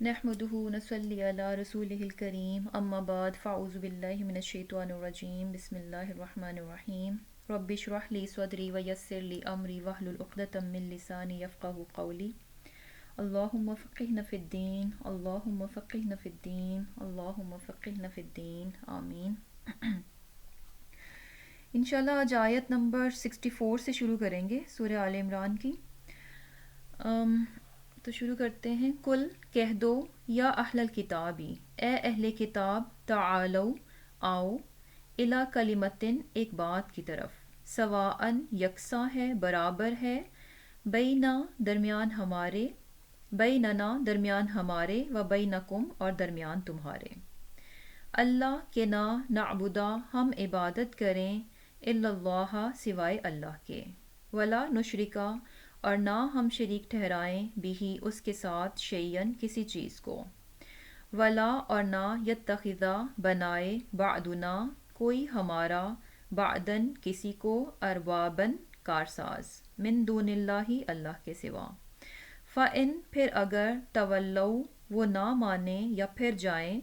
نحمده ونصلي على رسوله الكريم اما بعد فاعوذ بالله من الشيطان الرجيم بسم الله الرحمن الرحيم رب اشرح لي صدري ويسر لي امري واحلل عقدة من لساني يفقهوا قولي اللهم فقهنا في الدين اللهم فقهنا في الدين اللهم فقهنا في الدين آمین۔ انشاءاللہ آج آیت نمبر 64 سے شروع کریں گے سورہ آل عمران کی۔ تو شروع کرتے ہیں۔ کل کہہ دو یا اہل الکتابی، اے اہل کتاب، تعالو آؤ، الی کلمتن ایک بات کی طرف، سواءن یکساں ہے، برابر ہے، بینا درمیان ہمارے، بیننا درمیان ہمارے، و بینکم اور درمیان تمہارے، اللہ کے نہ نعبدا ہم عبادت کریں، الا اللہ سوائے اللہ کے، ولا نشرکا اور نہ ہم شریک ٹھہرائیں بھی اس کے ساتھ شیئن کسی چیز کو، ولا اور نہ یتخذا بنائے بعدنا کوئی ہمارا، بعدن کسی کو، اربابن کارساز، من دون اللہ اللہ کے سوا، فَإِن پھر اگر تولو وہ نہ مانیں یا پھر جائیں،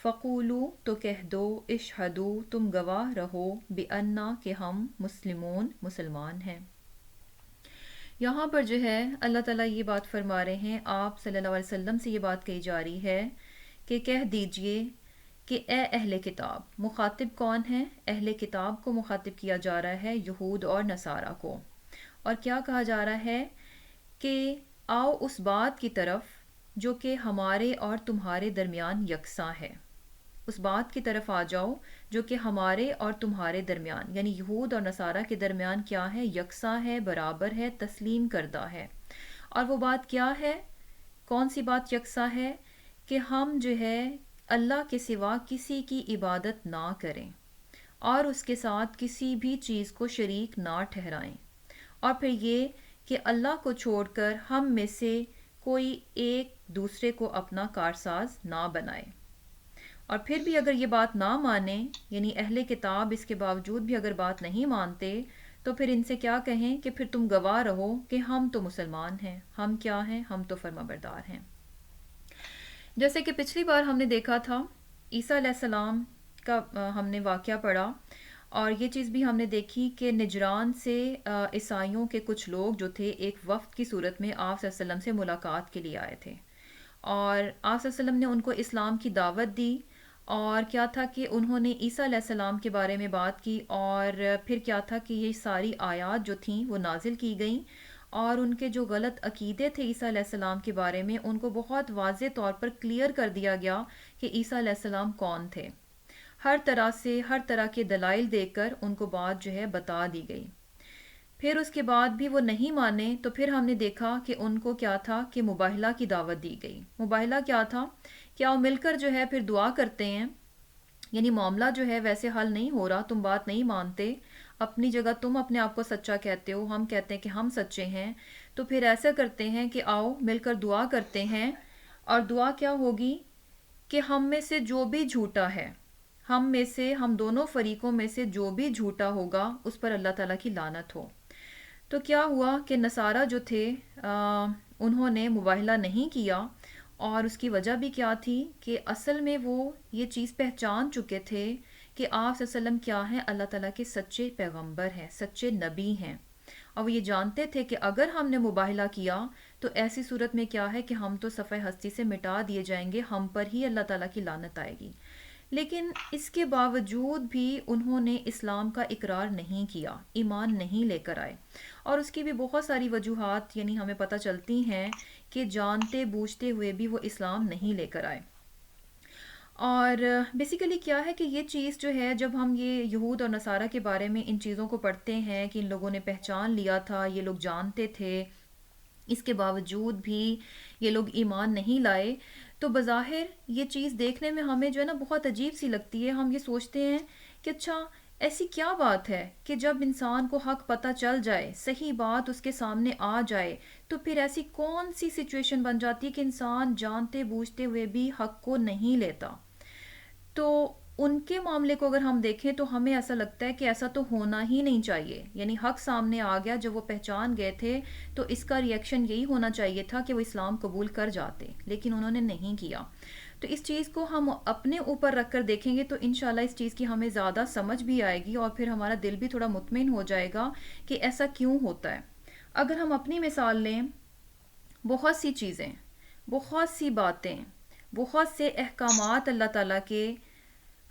فقولو تو کہہ دو، اشہدو تم گواہ رہو، بِأَنَّا کہ ہم مسلمون مسلمان ہیں۔ یہاں پر جو ہے اللہ تعالیٰ یہ بات فرما رہے ہیں، آپ صلی اللہ علیہ وسلم سے یہ بات کہی جا رہی ہے کہ کہہ دیجئے کہ اے اہل کتاب۔ مخاطب کون ہے؟ اہل کتاب کو مخاطب کیا جا رہا ہے، یہود اور نصارہ کو، اور کیا کہا جا رہا ہے کہ آؤ اس بات کی طرف جو کہ ہمارے اور تمہارے درمیان یکساں ہے، اس بات کی طرف آ جاؤ جو کہ ہمارے اور تمہارے درمیان، یعنی یہود اور نصارہ کے درمیان کیا ہے؟ یکساں ہے، برابر ہے، تسلیم کردہ ہے۔ اور وہ بات کیا ہے؟ کون سی بات یکساں ہے؟ کہ ہم جو ہے اللہ کے سوا کسی کی عبادت نہ کریں اور اس کے ساتھ کسی بھی چیز کو شریک نہ ٹھہرائیں، اور پھر یہ کہ اللہ کو چھوڑ کر ہم میں سے کوئی ایک دوسرے کو اپنا کارساز نہ بنائے۔ اور پھر بھی اگر یہ بات نہ مانیں، یعنی اہل کتاب اس کے باوجود بھی اگر بات نہیں مانتے، تو پھر ان سے کیا کہیں کہ پھر تم گواہ رہو کہ ہم تو مسلمان ہیں، ہم کیا ہیں؟ ہم تو فرما بردار ہیں۔ جیسے کہ پچھلی بار ہم نے دیکھا تھا عیسیٰ علیہ السلام کا ہم نے واقعہ پڑھا، اور یہ چیز بھی ہم نے دیکھی کہ نجران سے عیسائیوں کے کچھ لوگ جو تھے ایک وفد کی صورت میں آپ صلی اللہ علیہ وسلم سے ملاقات کے لیے آئے تھے، اور آپ صلی اللہ علیہ وسلم نے ان کو اسلام کی دعوت دی، اور کیا تھا کہ انہوں نے عیسیٰ علیہ السلام کے بارے میں بات کی، اور پھر کیا تھا کہ یہ ساری آیات جو تھیں وہ نازل کی گئیں، اور ان کے جو غلط عقیدے تھے عیسیٰ علیہ السلام کے بارے میں ان کو بہت واضح طور پر کلیئر کر دیا گیا کہ عیسیٰ علیہ السلام کون تھے، ہر طرح سے ہر طرح کے دلائل دے کر ان کو بات جو ہے بتا دی گئی۔ پھر اس کے بعد بھی وہ نہیں مانے، تو پھر ہم نے دیکھا کہ ان کو کیا تھا کہ مباہلہ کی دعوت دی گئی۔ مباہلہ کیا تھا؟ کیا وہ مل کر جو ہے پھر دعا کرتے ہیں، یعنی معاملہ جو ہے ویسے حل نہیں ہو رہا، تم بات نہیں مانتے، اپنی جگہ تم اپنے آپ کو سچا کہتے ہو، ہم کہتے ہیں کہ ہم سچے ہیں، تو پھر ایسا کرتے ہیں کہ آؤ مل کر دعا کرتے ہیں، اور دعا کیا ہوگی کہ ہم میں سے جو بھی جھوٹا ہے، ہم میں سے ہم دونوں فریقوں میں سے جو بھی جھوٹا ہوگا اس پر اللہ تعالیٰ کی لعنت ہو۔ تو کیا ہوا کہ نصارہ جو تھے انہوں نے مباہلہ نہیں کیا، اور اس کی وجہ بھی کیا تھی کہ اصل میں وہ یہ چیز پہچان چکے تھے کہ آپ صلی اللہ علیہ وسلم کیا ہیں؟ اللہ تعالیٰ کے سچے پیغمبر ہیں، سچے نبی ہیں، اور وہ یہ جانتے تھے کہ اگر ہم نے مباہلہ کیا تو ایسی صورت میں کیا ہے کہ ہم تو صفحہ ہستی سے مٹا دیے جائیں گے، ہم پر ہی اللہ تعالیٰ کی لعنت آئے گی۔ لیکن اس کے باوجود بھی انہوں نے اسلام کا اقرار نہیں کیا، ایمان نہیں لے کر آئے، اور اس کی بھی بہت ساری وجوہات یعنی ہمیں پتہ چلتی ہیں کہ جانتے بوجھتے ہوئے بھی وہ اسلام نہیں لے کر آئے۔ اور بیسیکلی کیا ہے کہ یہ چیز جو ہے جب ہم یہ یہود اور نصارہ کے بارے میں ان چیزوں کو پڑھتے ہیں کہ ان لوگوں نے پہچان لیا تھا، یہ لوگ جانتے تھے، اس کے باوجود بھی یہ لوگ ایمان نہیں لائے، تو بظاہر یہ چیز دیکھنے میں ہمیں جو ہے نا بہت عجیب سی لگتی ہے۔ ہم یہ سوچتے ہیں کہ اچھا ایسی کیا بات ہے کہ جب انسان کو حق پتہ چل جائے، صحیح بات اس کے سامنے آ جائے، تو پھر ایسی کون سی سچویشن بن جاتی ہے کہ انسان جانتے بوجھتے ہوئے بھی حق کو نہیں لیتا۔ تو ان کے معاملے کو اگر ہم دیکھیں تو ہمیں ایسا لگتا ہے کہ ایسا تو ہونا ہی نہیں چاہیے، یعنی حق سامنے آ گیا، جب وہ پہچان گئے تھے تو اس کا ریئیکشن یہی ہونا چاہیے تھا کہ وہ اسلام قبول کر جاتے، لیکن انہوں نے نہیں کیا۔ تو اس چیز کو ہم اپنے اوپر رکھ کر دیکھیں گے تو انشاءاللہ اس چیز کی ہمیں زیادہ سمجھ بھی آئے گی، اور پھر ہمارا دل بھی تھوڑا مطمئن ہو جائے گا کہ ایسا کیوں ہوتا ہے۔ اگر ہم اپنی مثال لیں، بہت سی چیزیں، بہت سی باتیں، بہت سے احکامات اللہ تعالیٰ کے،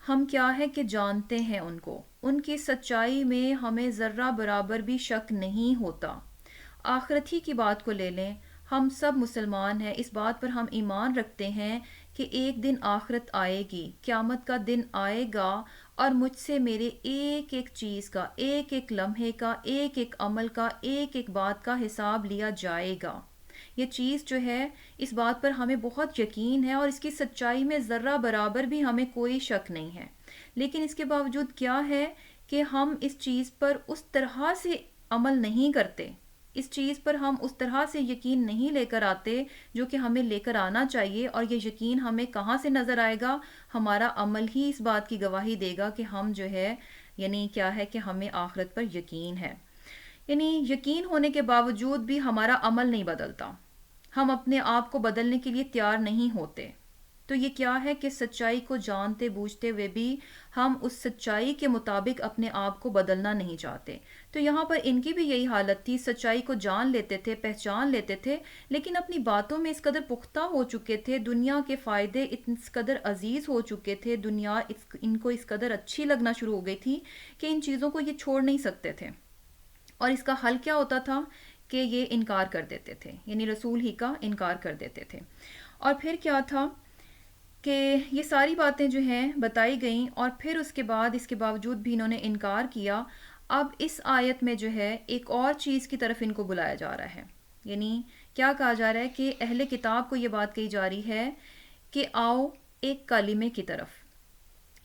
ہم کیا ہے کہ جانتے ہیں ان کو، ان کی سچائی میں ہمیں ذرہ برابر بھی شک نہیں ہوتا۔ آخرت ہی کی بات کو لے لیں، ہم سب مسلمان ہیں، اس بات پر ہم ایمان رکھتے ہیں کہ ایک دن آخرت آئے گی، قیامت کا دن آئے گا، اور مجھ سے میرے ایک ایک چیز کا، ایک ایک لمحے کا، ایک ایک عمل کا، ایک ایک بات کا حساب لیا جائے گا۔ یہ چیز جو ہے، اس بات پر ہمیں بہت یقین ہے، اور اس کی سچائی میں ذرہ برابر بھی ہمیں کوئی شک نہیں ہے، لیکن اس کے باوجود کیا ہے کہ ہم اس چیز پر اس طرح سے عمل نہیں کرتے، اس چیز پر ہم اس طرح سے یقین نہیں لے کر آتے جو کہ ہمیں لے کر آنا چاہیے۔ اور یہ یقین ہمیں کہاں سے نظر آئے گا؟ ہمارا عمل ہی اس بات کی گواہی دے گا کہ ہم جو ہے، یعنی کیا ہے کہ ہمیں آخرت پر یقین ہے۔ یعنی یقین ہونے کے باوجود بھی ہمارا عمل نہیں بدلتا، ہم اپنے آپ کو بدلنے کے لیے تیار نہیں ہوتے۔ تو یہ کیا ہے کہ سچائی کو جانتے بوجھتے ہوئے بھی ہم اس سچائی کے مطابق اپنے آپ کو بدلنا نہیں چاہتے۔ تو یہاں پر ان کی بھی یہی حالت تھی، سچائی کو جان لیتے تھے، پہچان لیتے تھے، لیکن اپنی باتوں میں اس قدر پختہ ہو چکے تھے، دنیا کے فائدے اس قدر عزیز ہو چکے تھے، دنیا ان کو اس قدر اچھی لگنا شروع ہو گئی تھی کہ ان چیزوں کو یہ چھوڑ نہیں سکتے تھے۔ اور اس کا حل کیا ہوتا تھا کہ یہ انکار کر دیتے تھے، یعنی رسول ہی کا انکار کر دیتے تھے۔ اور پھر کیا تھا کہ یہ ساری باتیں جو ہیں بتائی گئیں، اور پھر اس کے بعد اس کے باوجود بھی انہوں نے انکار کیا۔ اب اس آیت میں جو ہے ایک اور چیز کی طرف ان کو بلایا جا رہا ہے، یعنی کیا کہا جا رہا ہے کہ اہل کتاب کو یہ بات کہی جا رہی ہے کہ آؤ ایک کلمے کی طرف۔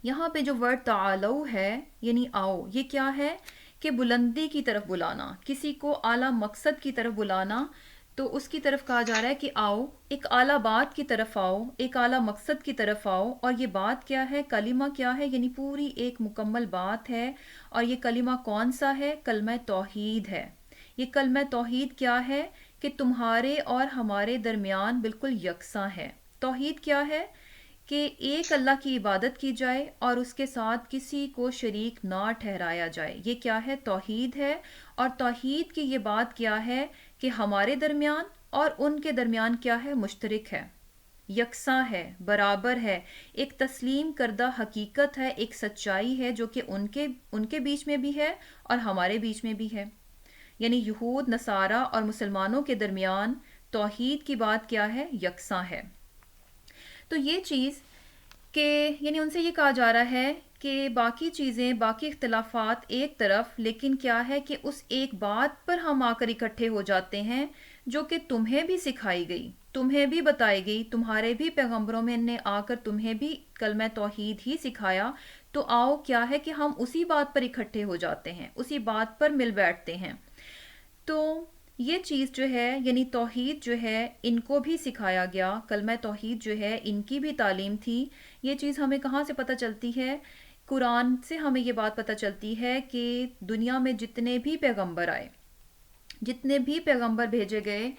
یہاں پہ جو ورڈ تعالو ہے، یعنی آؤ، یہ کیا ہے کہ بلندی کی طرف بلانا، کسی کو اعلیٰ مقصد کی طرف بلانا۔ تو اس کی طرف کہا جا رہا ہے کہ آؤ ایک اعلیٰ بات کی طرف آؤ، ایک اعلیٰ مقصد کی طرف آؤ۔ اور یہ بات کیا ہے؟ کلمہ کیا ہے؟ یعنی پوری ایک مکمل بات ہے۔ اور یہ کلمہ کون سا ہے؟ کلمہ توحید ہے۔ یہ کلمہ توحید کیا ہے کہ تمہارے اور ہمارے درمیان بالکل یکساں ہے۔ توحید کیا ہے؟ کہ ایک اللہ کی عبادت کی جائے اور اس کے ساتھ کسی کو شریک نہ ٹھہرایا جائے، یہ کیا ہے؟ توحید ہے۔ اور توحید کی یہ بات کیا ہے کہ ہمارے درمیان اور ان کے درمیان کیا ہے؟ مشترک ہے، یکساں ہے، برابر ہے، ایک تسلیم کردہ حقیقت ہے، ایک سچائی ہے جو کہ ان کے بیچ میں بھی ہے اور ہمارے بیچ میں بھی ہے۔ یعنی یہود، نصارہ اور مسلمانوں کے درمیان توحید کی بات کیا ہے؟ یکساں ہے۔ تو یہ چیز کہ یعنی ان سے یہ کہا جا رہا ہے کہ باقی چیزیں، باقی اختلافات ایک طرف، لیکن کیا ہے کہ اس ایک بات پر ہم آ کر اکٹھے ہو جاتے ہیں جو کہ تمہیں بھی سکھائی گئی، تمہیں بھی بتائی گئی، تمہارے بھی پیغمبروں میں نے آ کر تمہیں بھی کلمہ توحید ہی سکھایا۔ تو آؤ کیا ہے کہ ہم اسی بات پر اکٹھے ہو جاتے ہیں، اسی بات پر مل بیٹھتے ہیں۔ تو یہ چیز جو ہے، یعنی توحید جو ہے، ان کو بھی سکھایا گیا، کلمہ توحید جو ہے ان کی بھی تعلیم تھی۔ یہ چیز ہمیں کہاں سے پتہ چلتی ہے؟ قرآن سے ہمیں یہ بات پتہ چلتی ہے کہ دنیا میں جتنے بھی پیغمبر آئے، جتنے بھی پیغمبر بھیجے گئے،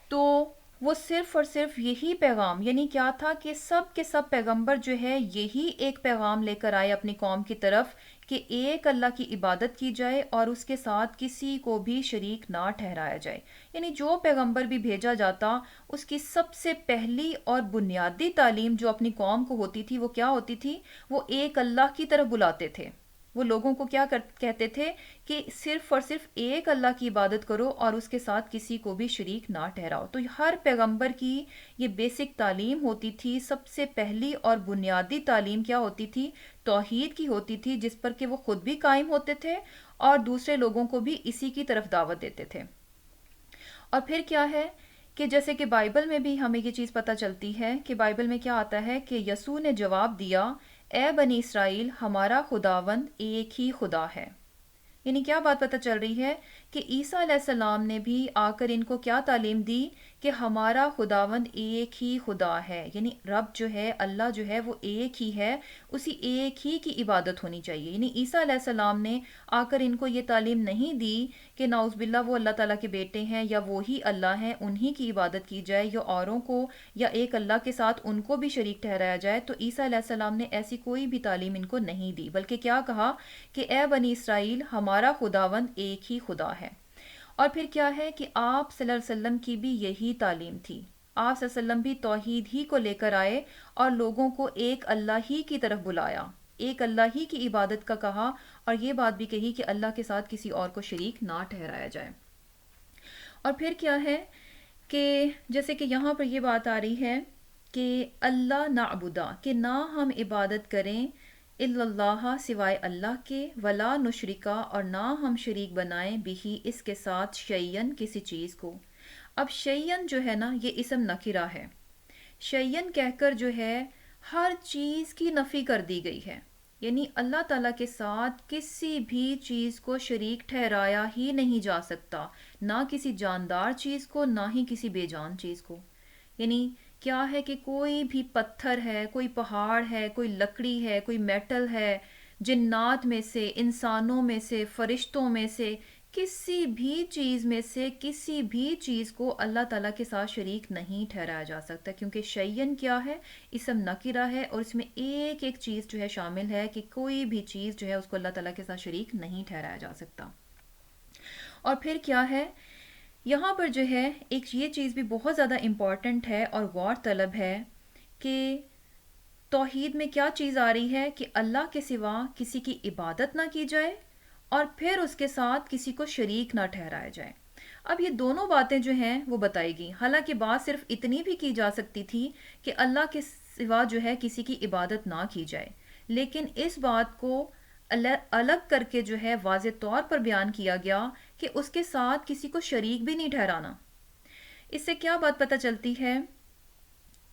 تو وہ صرف اور صرف یہی پیغام، یعنی کیا تھا کہ سب کے سب پیغمبر جو ہے یہی ایک پیغام لے کر آئے اپنی قوم کی طرف کہ ایک اللہ کی عبادت کی جائے اور اس کے ساتھ کسی کو بھی شریک نہ ٹھہرایا جائے۔ یعنی جو پیغمبر بھی بھیجا جاتا، اس کی سب سے پہلی اور بنیادی تعلیم جو اپنی قوم کو ہوتی تھی وہ کیا ہوتی تھی؟ وہ ایک اللہ کی طرف بلاتے تھے۔ وہ لوگوں کو کیا کہتے تھے کہ صرف اور صرف ایک اللہ کی عبادت کرو اور اس کے ساتھ کسی کو بھی شریک نہ ٹھہراؤ۔ تو ہر پیغمبر کی یہ بیسک تعلیم ہوتی تھی، سب سے پہلی اور بنیادی تعلیم کیا ہوتی تھی؟ توحید کی ہوتی تھی، جس پر کہ وہ خود بھی قائم ہوتے تھے اور دوسرے لوگوں کو بھی اسی کی طرف دعوت دیتے تھے۔ اور پھر کیا ہے کہ جیسے کہ بائبل میں بھی ہمیں یہ چیز پتہ چلتی ہے کہ بائبل میں کیا آتا ہے کہ یسوع نے جواب دیا، اے بنی اسرائیل، ہمارا خداوند ایک ہی خدا ہے۔ یعنی کیا بات پتہ چل رہی ہے کہ عیسیٰ علیہ السلام نے بھی آ کر ان کو کیا تعلیم دی کہ ہمارا خداوند ایک ہی خدا ہے، یعنی رب جو ہے، اللہ جو ہے وہ ایک ہی ہے، اسی ایک ہی کی عبادت ہونی چاہیے۔ یعنی عیسیٰ علیہ السلام نے آ کر ان کو یہ تعلیم نہیں دی کہ نعوذ باللہ وہ اللہ تعالیٰ کے بیٹے ہیں یا وہی اللہ ہیں، انہی کی عبادت کی جائے یا اوروں کو یا ایک اللہ کے ساتھ ان کو بھی شریک ٹھہرایا جائے۔ تو عیسیٰ علیہ السلام نے ایسی کوئی بھی تعلیم ان کو نہیں دی، بلکہ کیا کہا کہ اے بنی اسرائیل، ہمارا خداوند ایک ہی خدا ہے۔ اور پھر کیا ہے کہ آپ صلی اللہ علیہ وسلم کی بھی یہی تعلیم تھی، آپ صلی اللہ علیہ وسلم بھی توحید ہی کو لے کر آئے اور لوگوں کو ایک اللہ ہی کی طرف بلایا، ایک اللہ ہی کی عبادت کا کہا، اور یہ بات بھی کہی کہ اللہ کے ساتھ کسی اور کو شریک نہ ٹھہرایا جائے۔ اور پھر کیا ہے کہ جیسے کہ یہاں پر یہ بات آ رہی ہے کہ اللہ نعبدا، کہ نہ ہم عبادت کریں الا اللہ، سوائے اللہ کے، ولا نشرکا، اور نہ ہم شریک بنائیں بھی اس کے ساتھ، شیئن کسی چیز کو۔ اب شیئن جو ہے نا یہ اسم نکرہ ہے، شیئن کہہ کر جو ہے ہر چیز کی نفی کر دی گئی ہے، یعنی اللہ تعالیٰ کے ساتھ کسی بھی چیز کو شریک ٹھہرایا ہی نہیں جا سکتا، نہ کسی جاندار چیز کو، نہ ہی کسی بے جان چیز کو۔ یعنی کیا ہے کہ کوئی بھی پتھر ہے، کوئی پہاڑ ہے، کوئی لکڑی ہے، کوئی میٹل ہے، جنات میں سے، انسانوں میں سے، فرشتوں میں سے، کسی بھی چیز میں سے کسی بھی چیز کو اللہ تعالیٰ کے ساتھ شریک نہیں ٹھہرایا جا سکتا، کیونکہ شیئن کیا ہے، اسم نکرہ ہے، اور اس میں ایک ایک چیز جو ہے شامل ہے کہ کوئی بھی چیز جو ہے اس کو اللہ تعالیٰ کے ساتھ شریک نہیں ٹھہرایا جا سکتا۔ اور پھر کیا ہے، یہاں پر جو ہے ایک یہ چیز بھی بہت زیادہ امپورٹنٹ ہے اور غور طلب ہے کہ توحید میں کیا چیز آ رہی ہے کہ اللہ کے سوا کسی کی عبادت نہ کی جائے اور پھر اس کے ساتھ کسی کو شریک نہ ٹھہرایا جائے۔ اب یہ دونوں باتیں جو ہیں وہ بتائی گئی، حالانکہ بات صرف اتنی بھی کی جا سکتی تھی کہ اللہ کے سوا جو ہے کسی کی عبادت نہ کی جائے، لیکن اس بات کو الگ کر کے جو ہے واضح طور پر بیان کیا گیا کہ اس کے ساتھ کسی کو شریک بھی نہیں ٹھہرانا۔ اس سے کیا بات پتہ چلتی ہے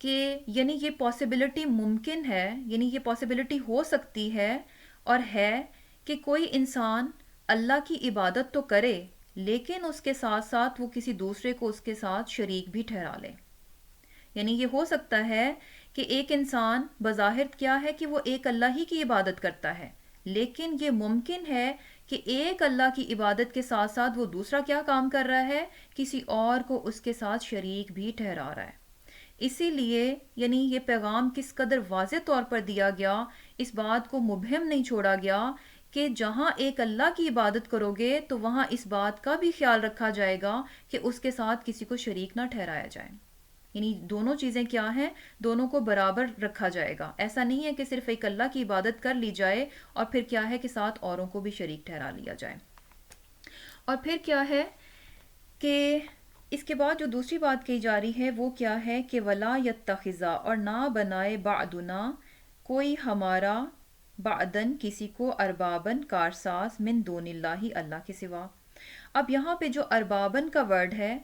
کہ یعنی یہ پاسبلٹی ممکن ہے، یعنی یہ پاسبلٹی ہو سکتی ہے اور ہے کہ کوئی انسان اللہ کی عبادت تو کرے لیکن اس کے ساتھ ساتھ وہ کسی دوسرے کو اس کے ساتھ شریک بھی ٹھہرا لے۔ یعنی یہ ہو سکتا ہے کہ ایک انسان بظاہر کیا ہے کہ وہ ایک اللہ ہی کی عبادت کرتا ہے، لیکن یہ ممکن ہے کہ ایک اللہ کی عبادت کے ساتھ ساتھ وہ دوسرا کیا کام کر رہا ہے، کسی اور کو اس کے ساتھ شریک بھی ٹھہرا رہا ہے۔ اسی لیے یعنی یہ پیغام کس قدر واضح طور پر دیا گیا، اس بات کو مبہم نہیں چھوڑا گیا کہ جہاں ایک اللہ کی عبادت کرو گے تو وہاں اس بات کا بھی خیال رکھا جائے گا کہ اس کے ساتھ کسی کو شریک نہ ٹھہرایا جائے۔ یعنی دونوں چیزیں کیا ہیں، دونوں کو برابر رکھا جائے گا۔ ایسا نہیں ہے کہ صرف ایک اللہ کی عبادت کر لی جائے اور پھر کیا ہے کہ ساتھ اوروں کو بھی شریک ٹھہرا لیا جائے۔ اور پھر کیا ہے کہ اس کے بعد جو دوسری بات کہی جا رہی ہے وہ کیا ہے کہ ولا یتخذا، اور نہ بنائے بعدنا کوئی ہمارا، بعدن کسی کو، اربابن کارساز، من دون اللہ اللہ کے سوا۔ اب یہاں پہ جو اربابن کا ورڈ ہے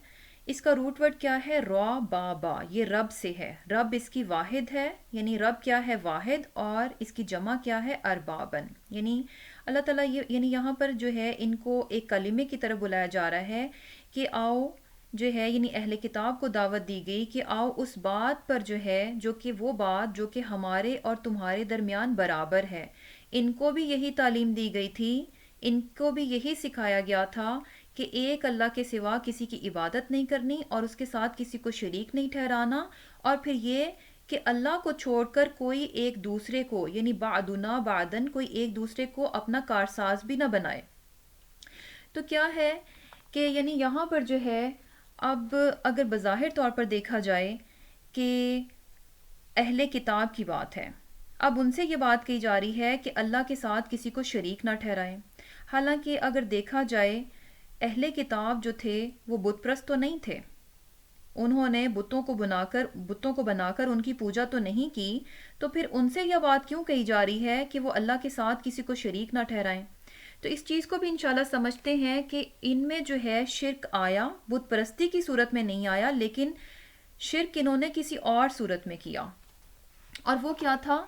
اس کا روٹ ورڈ کیا ہے، را با با، یہ رب سے ہے، رب اس کی واحد ہے، یعنی رب کیا ہے، واحد، اور اس کی جمع کیا ہے، اربابن، یعنی اللہ تعالیٰ یعنی یہاں پر جو ہے ان کو ایک کلمے کی طرف بلایا جا رہا ہے کہ آؤ جو ہے، یعنی اہل کتاب کو دعوت دی گئی کہ آؤ اس بات پر جو ہے، جو کہ وہ بات جو کہ ہمارے اور تمہارے درمیان برابر ہے۔ ان کو بھی یہی تعلیم دی گئی تھی، ان کو بھی یہی سکھایا گیا تھا کہ ایک اللہ کے سوا کسی کی عبادت نہیں کرنی اور اس کے ساتھ کسی کو شریک نہیں ٹھہرانا، اور پھر یہ کہ اللہ کو چھوڑ کر کوئی ایک دوسرے کو، یعنی بعدنا بعدن، کوئی ایک دوسرے کو اپنا کارساز بھی نہ بنائے۔ تو کیا ہے کہ یعنی یہاں پر جو ہے اب اگر بظاہر طور پر دیکھا جائے کہ اہل کتاب کی بات ہے، اب ان سے یہ بات کہی جا رہی ہے کہ اللہ کے ساتھ کسی کو شریک نہ ٹھہرائیں، حالانکہ اگر دیکھا جائے اہل کتاب جو تھے وہ بت پرست تو نہیں تھے، انہوں نے بتوں کو بنا کر ان کی پوجا تو نہیں کی، تو پھر ان سے یہ بات کیوں کہی جا رہی ہے کہ وہ اللہ کے ساتھ کسی کو شریک نہ ٹھہرائیں؟ تو اس چیز کو بھی انشاءاللہ سمجھتے ہیں کہ ان میں جو ہے شرک آیا، بت پرستی کی صورت میں نہیں آیا، لیکن شرک انہوں نے کسی اور صورت میں کیا، اور وہ کیا تھا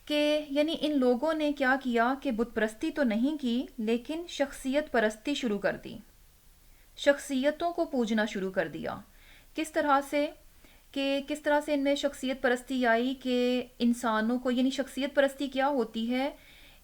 کہ یعنی ان لوگوں نے کیا کیا کہ بت پرستی تو نہیں کی لیکن شخصیت پرستی شروع کر دی۔ شخصیتوں کو پوجنا شروع کر دیا۔ کس طرح سے؟ کہ کس طرح سے ان میں شخصیت پرستی آئی کہ انسانوں کو، یعنی شخصیت پرستی کیا ہوتی ہے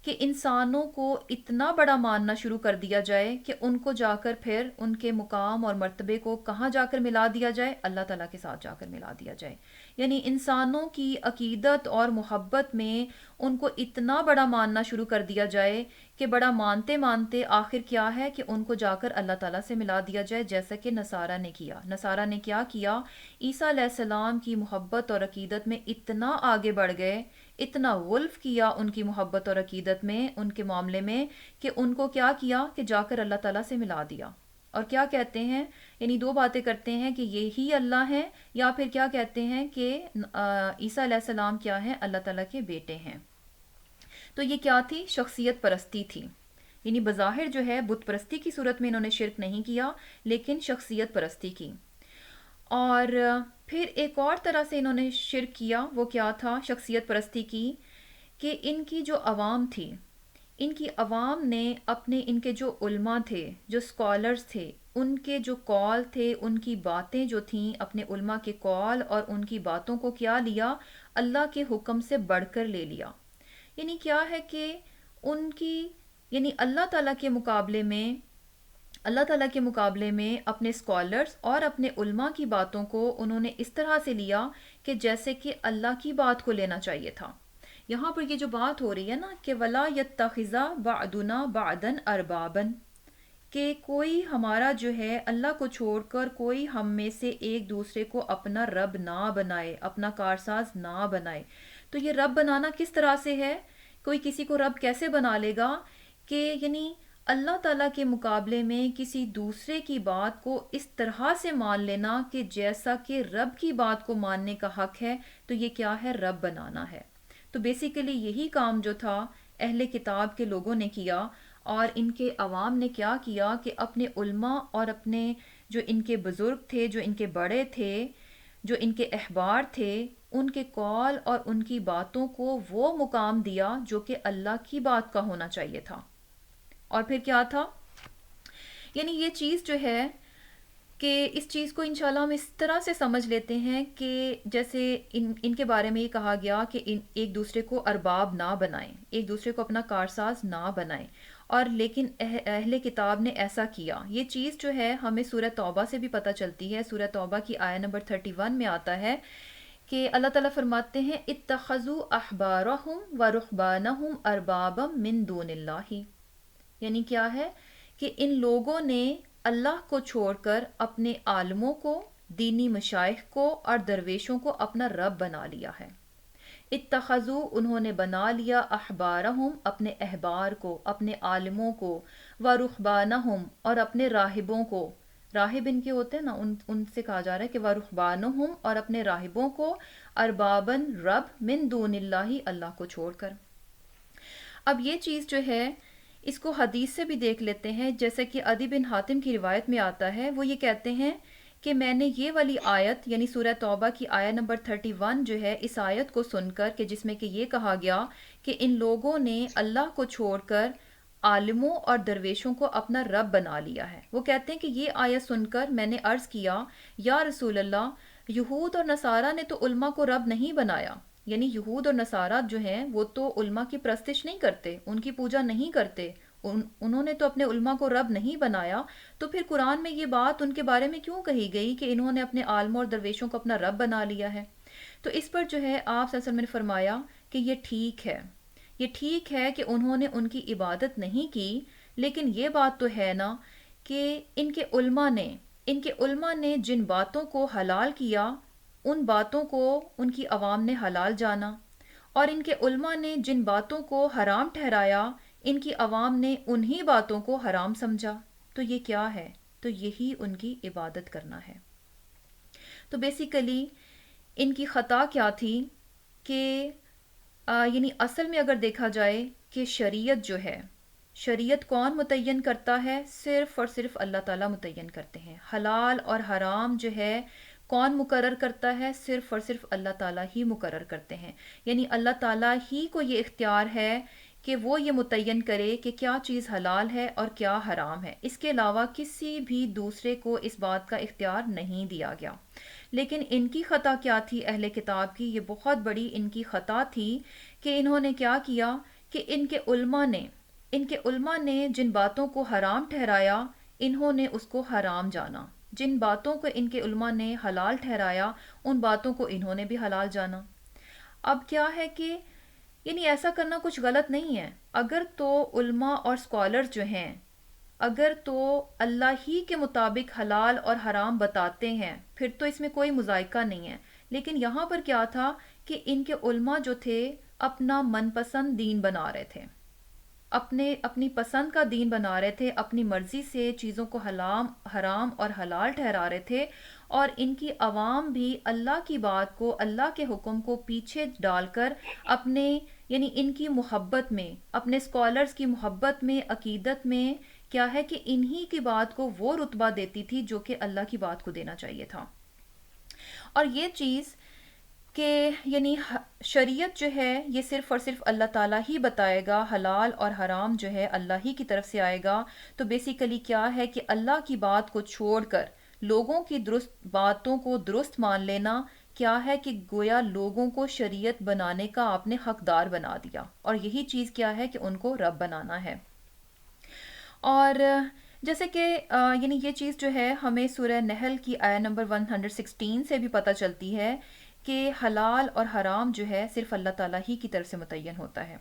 کہ انسانوں کو اتنا بڑا ماننا شروع کر دیا جائے کہ ان کو جا کر پھر ان کے مقام اور مرتبے کو کہاں جا کر ملا دیا جائے؟ اللہ تعالیٰ کے ساتھ جا کر ملا دیا جائے۔ یعنی انسانوں کی عقیدت اور محبت میں ان کو اتنا بڑا ماننا شروع کر دیا جائے کہ بڑا مانتے مانتے آخر کیا ہے کہ ان کو جا کر اللہ تعالیٰ سے ملا دیا جائے، جیسا کہ نصارہ نے کیا۔ نصارہ نے کیا کیا؟ عیسیٰ علیہ السلام کی محبت اور عقیدت میں اتنا آگے بڑھ گئے، اتنا غلف کیا ان کی محبت اور عقیدت میں، ان کے معاملے میں، کہ ان کو کیا کیا کہ جا کر اللہ تعالیٰ سے ملا دیا۔ اور کیا کہتے ہیں؟ یعنی دو باتیں کرتے ہیں کہ یہی اللہ ہے، یا پھر کیا کہتے ہیں کہ عیسیٰ علیہ السلام کیا ہے؟ اللہ تعالیٰ کے بیٹے ہیں۔ تو یہ کیا تھی؟ شخصیت پرستی تھی۔ یعنی بظاہر جو ہے بت پرستی کی صورت میں انہوں نے شرک نہیں کیا، لیکن شخصیت پرستی کی۔ اور پھر ایک اور طرح سے انہوں نے شرک کیا، وہ کیا تھا شخصیت پرستی کی؟ کہ ان کی جو عوام تھی، ان کی عوام نے اپنے، ان کے جو علماء تھے، جو اسکالرز تھے، ان کے جو قول تھے، ان کی باتیں جو تھیں، اپنے علماء کے قول اور ان کی باتوں کو کیا لیا؟ اللہ کے حکم سے بڑھ کر لے لیا۔ یعنی کیا ہے کہ ان کی، یعنی اللہ تعالیٰ کے مقابلے میں اپنے اسکالرز اور اپنے علماء کی باتوں کو انہوں نے اس طرح سے لیا کہ جیسے کہ اللہ کی بات کو لینا چاہیے تھا۔ یہاں پر یہ جو بات ہو رہی ہے نا کہ وَلَا يَتَّخِذَ بَعْضُنَا بَعْضًا أَرْبَابًا، کہ کوئی ہمارا جو ہے اللہ کو چھوڑ کر کوئی ہم میں سے ایک دوسرے کو اپنا رب نہ بنائے، اپنا کارساز نہ بنائے۔ تو یہ رب بنانا کس طرح سے ہے؟ کوئی کسی کو رب کیسے بنا لے گا؟ کہ یعنی اللہ تعالیٰ کے مقابلے میں کسی دوسرے کی بات کو اس طرح سے مان لینا کہ جیسا کہ رب کی بات کو ماننے کا حق ہے، تو یہ کیا ہے؟ رب بنانا ہے۔ تو بیسیکلی یہی کام جو تھا اہل کتاب کے لوگوں نے کیا، اور ان کے عوام نے کیا کیا کہ اپنے علماء اور اپنے جو ان کے بزرگ تھے، جو ان کے بڑے تھے، جو ان کے احبار تھے، ان کے قول اور ان کی باتوں کو وہ مقام دیا جو کہ اللہ کی بات کا ہونا چاہیے تھا۔ اور پھر کیا تھا؟ یعنی یہ چیز جو ہے کہ اس چیز کو انشاءاللہ ہم اس طرح سے سمجھ لیتے ہیں کہ جیسے ان کے بارے میں یہ کہا گیا کہ ایک دوسرے کو ارباب نہ بنائیں، ایک دوسرے کو اپنا کارساز نہ بنائیں، اور لیکن اہل کتاب نے ایسا کیا۔ یہ چیز جو ہے ہمیں سورہ توبہ سے بھی پتہ چلتی ہے۔ سورہ توبہ کی آیہ نمبر 31 میں آتا ہے کہ اللہ تعالیٰ فرماتے ہیں اتخذوا احبارہم ورہبانہم اربابا من دون اللہ۔ یعنی کیا ہے کہ ان لوگوں نے اللہ کو چھوڑ کر اپنے عالموں کو، دینی مشائخ کو اور درویشوں کو اپنا رب بنا لیا ہے۔ اتخذو، انہوں نے بنا لیا، احبارہم، اپنے احبار کو، اپنے عالموں کو، ورہبانہم، اور اپنے راہبوں کو۔ راہب ان کے ہوتے ہیں نا، ان سے کہا جا رہا ہے کہ ورہبانہم، اور اپنے راہبوں کو، اربابن، رب، من دون اللہ، اللہ کو چھوڑ کر۔ اب یہ چیز جو ہے اس کو حدیث سے بھی دیکھ لیتے ہیں، جیسے کہ عدی بن حاتم کی روایت میں آتا ہے، وہ یہ کہتے ہیں کہ میں نے یہ والی آیت، یعنی سورہ توبہ کی آیت نمبر 31 جو ہے، اس آیت کو سن کر کہ جس میں کہ یہ کہا گیا کہ ان لوگوں نے اللہ کو چھوڑ کر عالموں اور درویشوں کو اپنا رب بنا لیا ہے، وہ کہتے ہیں کہ یہ آیت سن کر میں نے عرض کیا یا رسول اللہ، یہود اور نصارہ نے تو علماء کو رب نہیں بنایا، یعنی یہود اور نصارہ جو ہیں وہ تو علماء کی پرستش نہیں کرتے، ان کی پوجا نہیں کرتے، انہوں نے تو اپنے علماء کو رب نہیں بنایا، تو پھر قرآن میں یہ بات ان کے بارے میں کیوں کہی گئی کہ انہوں نے اپنے عالموں اور درویشوں کو اپنا رب بنا لیا ہے؟ تو اس پر جو ہے آپ صلی اللہ علیہ وسلم نے فرمایا کہ یہ ٹھیک ہے کہ انہوں نے ان کی عبادت نہیں کی، لیکن یہ بات تو ہے نا کہ ان کے علماء نے جن باتوں کو حلال کیا، ان باتوں کو ان کی عوام نے حلال جانا، اور ان کے علماء نے جن باتوں کو حرام ٹھہرایا، ان کی عوام نے انہی باتوں کو حرام سمجھا۔ تو یہ کیا ہے؟ تو یہی ان کی عبادت کرنا ہے۔ تو بیسیکلی ان کی خطا کیا تھی کہ یعنی اصل میں اگر دیکھا جائے کہ شریعت جو ہے، شریعت کون متعین کرتا ہے؟ صرف اور صرف اللہ تعالیٰ متعین کرتے ہیں۔ حلال اور حرام جو ہے کون مقرر کرتا ہے؟ صرف اور صرف اللہ تعالیٰ ہی مقرر کرتے ہیں۔ یعنی اللہ تعالیٰ ہی کو یہ اختیار ہے کہ وہ یہ متعین کرے کہ کیا چیز حلال ہے اور کیا حرام ہے، اس کے علاوہ کسی بھی دوسرے کو اس بات کا اختیار نہیں دیا گیا۔ لیکن ان کی خطا کیا تھی اہل کتاب کی؟ یہ بہت بڑی ان کی خطا تھی کہ انہوں نے کیا کیا کہ ان کے علماء نے جن باتوں کو حرام ٹھہرایا، انہوں نے اس کو حرام جانا، جن باتوں کو ان کے علماء نے حلال ٹھہرایا ان باتوں کو انہوں نے بھی حلال جانا۔ اب کیا ہے کہ ایسا کرنا کچھ غلط نہیں ہے، اگر تو علماء اور اسکالرز جو ہیں اگر تو اللہ ہی کے مطابق حلال اور حرام بتاتے ہیں پھر تو اس میں کوئی مذائقہ نہیں ہے، لیکن یہاں پر کیا تھا کہ ان کے علماء جو تھے اپنا من پسند دین بنا رہے تھے، اپنی پسند کا دین بنا رہے تھے، اپنی مرضی سے چیزوں کو حرام اور حلال ٹھہرا رہے تھے، اور ان کی عوام بھی اللہ کی بات کو، اللہ کے حکم کو پیچھے ڈال کر ان کی محبت میں، اپنے اسکالرز کی محبت میں، عقیدت میں کیا ہے کہ انہی کی بات کو وہ رتبہ دیتی تھی جو کہ اللہ کی بات کو دینا چاہیے تھا۔ اور یہ چیز کہ شریعت جو ہے یہ صرف اور صرف اللہ تعالیٰ ہی بتائے گا، حلال اور حرام جو ہے اللہ ہی کی طرف سے آئے گا، تو بیسیکلی کیا ہے کہ اللہ کی بات کو چھوڑ کر لوگوں کی درست باتوں کو درست مان لینا کیا ہے کہ گویا لوگوں کو شریعت بنانے کا آپ نے حقدار بنا دیا، اور یہی چیز کیا ہے کہ ان کو رب بنانا ہے۔ اور جیسے کہ یہ چیز جو ہے ہمیں سورہ نحل کی آیت نمبر 116 سے بھی پتہ چلتی ہے کہ حلال اور حرام جو ہے صرف اللہ تعالیٰ ہی کی طرف سے متعین ہوتا ہے۔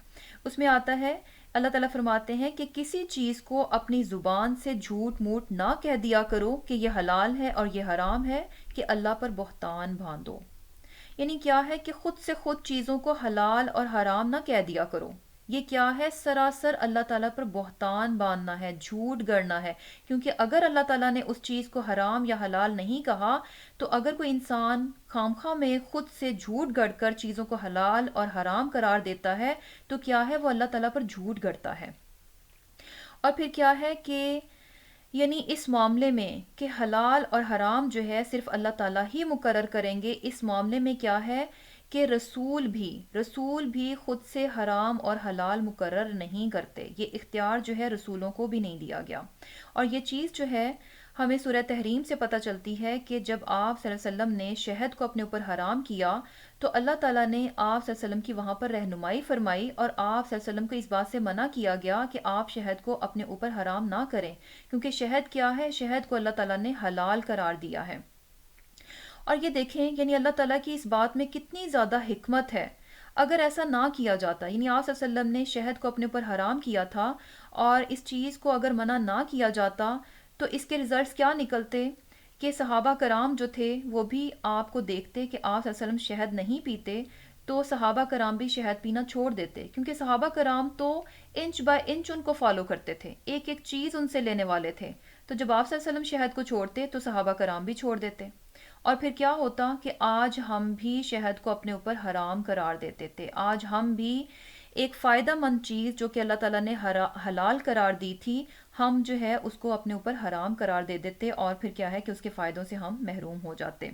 اس میں آتا ہے، اللہ تعالیٰ فرماتے ہیں کہ کسی چیز کو اپنی زبان سے جھوٹ موٹ نہ کہہ دیا کرو کہ یہ حلال ہے اور یہ حرام ہے کہ اللہ پر بہتان باندھو۔ کیا ہے کہ خود سے خود چیزوں کو حلال اور حرام نہ کہہ دیا کرو، یہ کیا ہے؟ سراسر اللہ تعالیٰ پر بہتان باندھنا ہے، جھوٹ گڑنا ہے، کیونکہ اگر اللہ تعالیٰ نے اس چیز کو حرام یا حلال نہیں کہا تو اگر کوئی انسان خامخواہ میں خود سے جھوٹ گڑ کر چیزوں کو حلال اور حرام قرار دیتا ہے تو کیا ہے؟ وہ اللہ تعالیٰ پر جھوٹ گڑتا ہے۔ اور پھر کیا ہے کہ اس معاملے میں کہ حلال اور حرام جو ہے صرف اللہ تعالیٰ ہی مقرر کریں گے، اس معاملے میں کیا ہے کہ رسول بھی خود سے حرام اور حلال مقرر نہیں کرتے، یہ اختیار جو ہے رسولوں کو بھی نہیں دیا گیا۔ اور یہ چیز جو ہے ہمیں سورہ تحریم سے پتہ چلتی ہے کہ جب آپ صلی اللہ علیہ وسلم نے شہد کو اپنے اوپر حرام کیا تو اللہ تعالیٰ نے آپ صلی اللہ علیہ وسلم کی وہاں پر رہنمائی فرمائی، اور آپ صلی اللہ علیہ وسلم کو اس بات سے منع کیا گیا کہ آپ شہد کو اپنے اوپر حرام نہ کریں، کیونکہ شہد کیا ہے؟ شہد کو اللہ تعالیٰ نے حلال قرار دیا ہے۔ اور یہ دیکھیں اللہ تعالیٰ کی اس بات میں کتنی زیادہ حکمت ہے۔ اگر ایسا نہ کیا جاتا، آپ صلی اللہ علیہ وسلم نے شہد کو اپنے اوپر حرام کیا تھا اور اس چیز کو اگر منع نہ کیا جاتا تو اس کے ریزلٹس کیا نکلتے کہ صحابہ کرام جو تھے وہ بھی آپ کو دیکھتے کہ آپ صلی اللہ علیہ وسلم شہد نہیں پیتے تو صحابہ کرام بھی شہد پینا چھوڑ دیتے، کیونکہ صحابہ کرام تو انچ بائی انچ ان کو فالو کرتے تھے، ایک ایک چیز ان سے لینے والے تھے، تو جب آپ صلی اللہ علیہ وسلم شہد کو چھوڑتے تو صحابہ کرام بھی چھوڑ دیتے، اور پھر کیا ہوتا کہ آج ہم بھی شہد کو اپنے اوپر حرام قرار دیتے تھے، آج ہم بھی ایک فائدہ مند چیز جو کہ اللہ تعالیٰ نے حلال قرار دی تھی ہم جو ہے اس کو اپنے اوپر حرام قرار دے دیتے، اور پھر کیا ہے کہ اس کے فائدوں سے ہم محروم ہو جاتے۔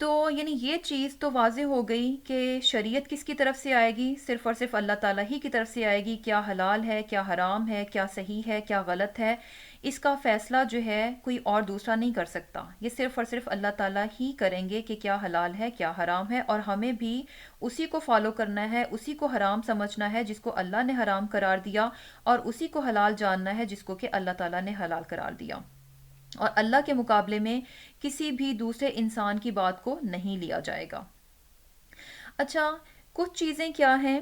تو یہ چیز تو واضح ہو گئی کہ شریعت کس کی طرف سے آئے گی؟ صرف اور صرف اللہ تعالیٰ ہی کی طرف سے آئے گی، کیا حلال ہے، کیا حرام ہے، کیا صحیح ہے، کیا غلط ہے، اس کا فیصلہ جو ہے کوئی اور دوسرا نہیں کر سکتا، یہ صرف اور صرف اللہ تعالیٰ ہی کریں گے کہ کیا حلال ہے کیا حرام ہے، اور ہمیں بھی اسی کو فالو کرنا ہے، اسی کو حرام سمجھنا ہے جس کو اللہ نے حرام قرار دیا، اور اسی کو حلال جاننا ہے جس کو کہ اللہ تعالیٰ نے حلال قرار دیا، اور اللہ کے مقابلے میں کسی بھی دوسرے انسان کی بات کو نہیں لیا جائے گا۔ اچھا، کچھ چیزیں کیا ہیں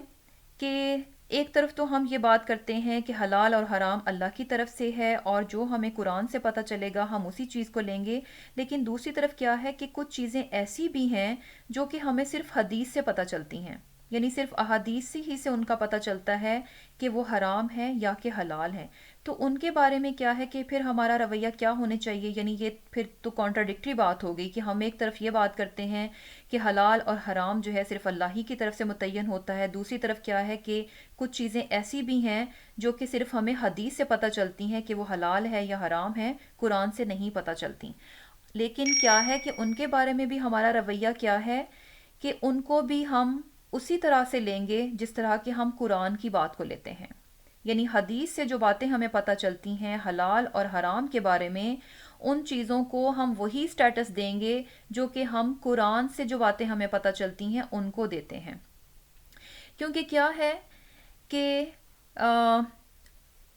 کہ ایک طرف تو ہم یہ بات کرتے ہیں کہ حلال اور حرام اللہ کی طرف سے ہے اور جو ہمیں قرآن سے پتہ چلے گا ہم اسی چیز کو لیں گے، لیکن دوسری طرف کیا ہے کہ کچھ چیزیں ایسی بھی ہیں جو کہ ہمیں صرف حدیث سے پتہ چلتی ہیں، صرف احادیث ہی سے ان کا پتہ چلتا ہے کہ وہ حرام ہے یا کہ حلال ہے، تو ان کے بارے میں کیا ہے کہ پھر ہمارا رویہ کیا ہونے چاہیے؟ یہ پھر تو کانٹراڈکٹری بات ہو گئی کہ ہم ایک طرف یہ بات کرتے ہیں کہ حلال اور حرام جو ہے صرف اللہ ہی کی طرف سے متعین ہوتا ہے، دوسری طرف کیا ہے کہ کچھ چیزیں ایسی بھی ہیں جو کہ صرف ہمیں حدیث سے پتہ چلتی ہیں کہ وہ حلال ہے یا حرام ہے، قرآن سے نہیں پتہ چلتی، لیکن کیا ہے کہ ان کے بارے میں بھی ہمارا رویہ کیا ہے کہ ان کو بھی ہم اسی طرح سے لیں گے جس طرح کہ ہم قرآن کی بات کو لیتے ہیں. یعنی حدیث سے جو باتیں ہمیں پتہ چلتی ہیں حلال اور حرام کے بارے میں، ان چیزوں کو ہم وہی سٹیٹس دیں گے جو کہ ہم قرآن سے جو باتیں ہمیں پتہ چلتی ہیں ان کو دیتے ہیں. کیونکہ کیا ہے کہ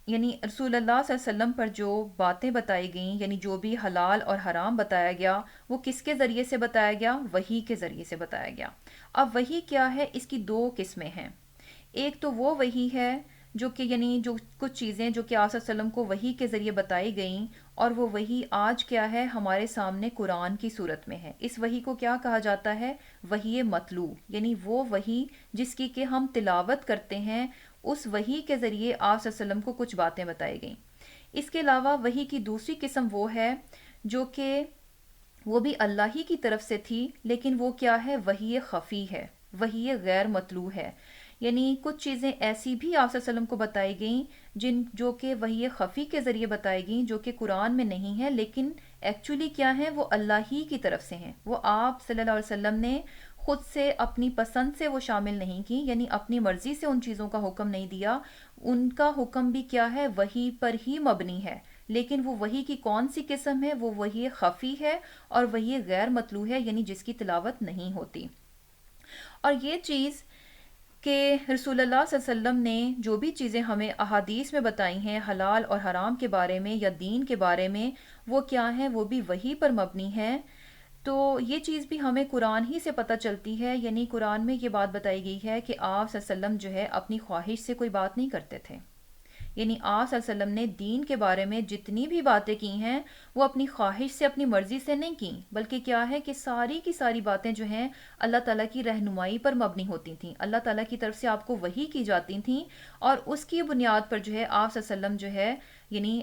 یعنی رسول اللہ صلی اللہ علیہ وسلم پر جو باتیں بتائی گئیں، یعنی جو بھی حلال اور حرام بتایا گیا، وہ کس کے ذریعے سے بتایا گیا؟ وحی کے ذریعے سے بتایا گیا. اب وحی کیا ہے؟ اس کی دو قسمیں ہیں. ایک تو وہ وحی ہے جو کہ یعنی جو کچھ چیزیں جو کہ آپ صلی اللہ علیہ وسلم کو وحی کے ذریعے بتائی گئیں، اور وہ وحی آج کیا ہے؟ ہمارے سامنے قرآن کی صورت میں ہے. اس وحی کو کیا کہا جاتا ہے؟ وحی مطلوع، یعنی وہ وحی جس کی کہ ہم تلاوت کرتے ہیں، اس وحی کے ذریعے آپ صلی اللہ علیہ وسلم کو کچھ باتیں بتائی گئیں. اس کے علاوہ وحی کی دوسری قسم وہ ہے جو کہ وہ بھی اللہ ہی کی طرف سے تھی، لیکن وہ کیا ہے؟ وحی خفی ہے، وحی غیر مطلوع ہے. یعنی کچھ چیزیں ایسی بھی آپ صلی اللہ علیہ وسلم کو بتائی گئیں جو کہ وحی خفی کے ذریعے بتائی گئیں، جو کہ قرآن میں نہیں ہے، لیکن ایکچولی کیا ہیں؟ وہ اللہ ہی کی طرف سے ہیں. وہ آپ صلی اللہ علیہ وسلم نے خود سے اپنی پسند سے وہ شامل نہیں کی، یعنی اپنی مرضی سے ان چیزوں کا حکم نہیں دیا. ان کا حکم بھی کیا ہے؟ وحی پر ہی مبنی ہے. لیکن وہ وحی کی کون سی قسم ہے؟ وہ وحی خفی ہے اور وحی غیر مطلوع ہے، یعنی جس کی تلاوت نہیں ہوتی. اور یہ چیز کہ رسول اللہ صلی اللہ علیہ وسلم نے جو بھی چیزیں ہمیں احادیث میں بتائی ہیں حلال اور حرام کے بارے میں یا دین کے بارے میں، وہ کیا ہیں؟ وہ بھی وحی پر مبنی ہیں. تو یہ چیز بھی ہمیں قرآن ہی سے پتہ چلتی ہے. یعنی قرآن میں یہ بات بتائی گئی ہے کہ آپ صلی اللہ علیہ وسلم جو ہے اپنی خواہش سے کوئی بات نہیں کرتے تھے. یعنی آپ صلی اللہ علیہ وسلم نے دین کے بارے میں جتنی بھی باتیں کی ہیں وہ اپنی خواہش سے اپنی مرضی سے نہیں کیں، بلکہ کیا ہے کہ ساری کی ساری باتیں جو ہیں اللہ تعالیٰ کی رہنمائی پر مبنی ہوتی تھیں. اللہ تعالیٰ کی طرف سے آپ کو وحی کی جاتی تھیں، اور اس کی بنیاد پر جو ہے آپ صلی اللہ علیہ وسلم جو ہے یعنی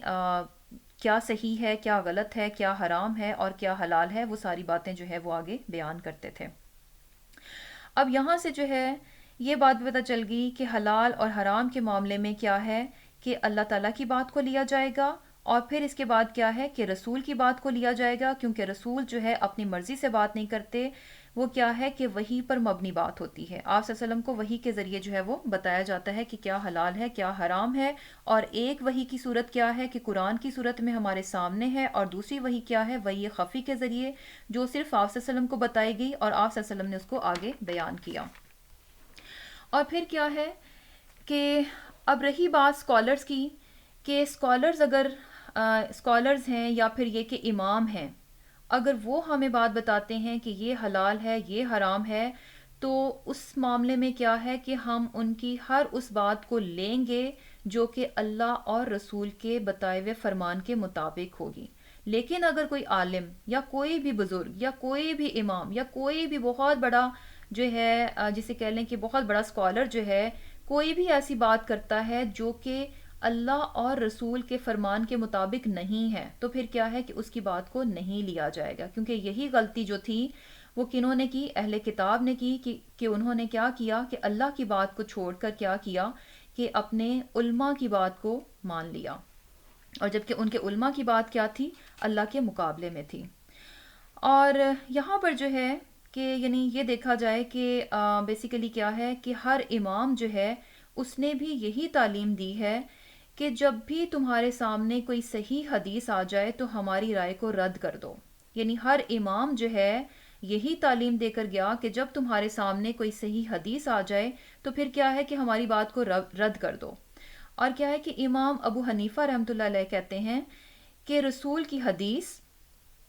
کیا صحیح ہے، کیا غلط ہے، کیا حرام ہے اور کیا حلال ہے، وہ ساری باتیں جو ہے وہ آگے بیان کرتے تھے. اب یہاں سے جو ہے یہ بات بھی پتہ چل گئی کہ حلال اور حرام کے معاملے میں کیا ہے کہ اللہ تعالیٰ کی بات کو لیا جائے گا، اور پھر اس کے بعد کیا ہے کہ رسول کی بات کو لیا جائے گا، کیونکہ رسول جو ہے اپنی مرضی سے بات نہیں کرتے. وہ کیا ہے کہ وحی پر مبنی بات ہوتی ہے. آپ صلی اللہ علیہ وسلم کو وحی کے ذریعے جو ہے وہ بتایا جاتا ہے کہ کیا حلال ہے، کیا حرام ہے. اور ایک وحی کی صورت کیا ہے کہ قرآن کی صورت میں ہمارے سامنے ہے، اور دوسری وحی کیا ہے؟ وحی خفی کے ذریعے جو صرف آپ صلی اللہ علیہ وسلم کو بتائی گئی اور آپ صلی اللہ علیہ وسلم نے اس کو آگے بیان کیا. اور پھر کیا ہے کہ اب رہی بات اسکالرس کی، کہ اسکالرز اگر اسکالرز ہیں یا پھر یہ کہ امام ہیں، اگر وہ ہمیں بات بتاتے ہیں کہ یہ حلال ہے، یہ حرام ہے، تو اس معاملے میں کیا ہے کہ ہم ان کی ہر اس بات کو لیں گے جو کہ اللہ اور رسول کے بتائے ہوئے فرمان کے مطابق ہوگی. لیکن اگر کوئی عالم یا کوئی بھی بزرگ یا کوئی بھی امام یا کوئی بھی بہت بڑا جو ہے جسے کہہ لیں کہ بہت بڑا اسکالر جو ہے، کوئی بھی ایسی بات کرتا ہے جو کہ اللہ اور رسول کے فرمان کے مطابق نہیں ہے، تو پھر کیا ہے کہ اس کی بات کو نہیں لیا جائے گا. کیونکہ یہی غلطی جو تھی وہ کنہوں نے کی؟ اہل کتاب نے کی کہ انہوں نے کیا کیا کہ اللہ کی بات کو چھوڑ کر کیا کیا کہ اپنے علماء کی بات کو مان لیا، اور جبکہ ان کے علماء کی بات کیا تھی؟ اللہ کے مقابلے میں تھی. اور یہاں پر جو ہے کہ یعنی یہ دیکھا جائے کہ بیسیکلی کیا ہے کہ ہر امام جو ہے اس نے بھی یہی تعلیم دی ہے کہ جب بھی تمہارے سامنے کوئی صحیح حدیث آ جائے تو ہماری رائے کو رد کر دو. یعنی ہر امام جو ہے یہی تعلیم دے کر گیا کہ جب تمہارے سامنے کوئی صحیح حدیث آ جائے تو پھر کیا ہے کہ ہماری بات کو رد کر دو. اور کیا ہے کہ امام ابو حنیفہ رحمۃ اللہ علیہ کہتے ہیں کہ رسول کی حدیث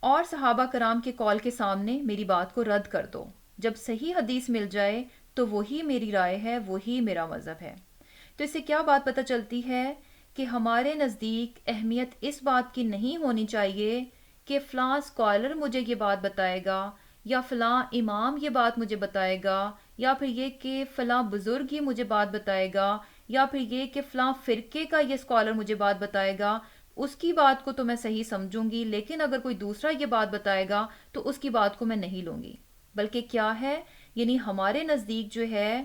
اور صحابہ کرام کے قول کے سامنے میری بات کو رد کر دو. جب صحیح حدیث مل جائے تو وہی میری رائے ہے، وہی میرا مذہب ہے. تو اس سے کیا بات پتہ چلتی ہے کہ ہمارے نزدیک اہمیت اس بات کی نہیں ہونی چاہیے کہ فلاں اسکالر مجھے یہ بات بتائے گا یا فلاں امام یہ بات مجھے بتائے گا، یا پھر یہ کہ فلاں بزرگ ہی مجھے بات بتائے گا، یا پھر یہ کہ فلاں فرقے کا یہ اسکالر مجھے بات بتائے گا. اس کی بات کو تو میں صحیح سمجھوں گی، لیکن اگر کوئی دوسرا یہ بات بتائے گا تو اس کی بات کو میں نہیں لوں گی. بلکہ کیا ہے یعنی ہمارے نزدیک جو ہے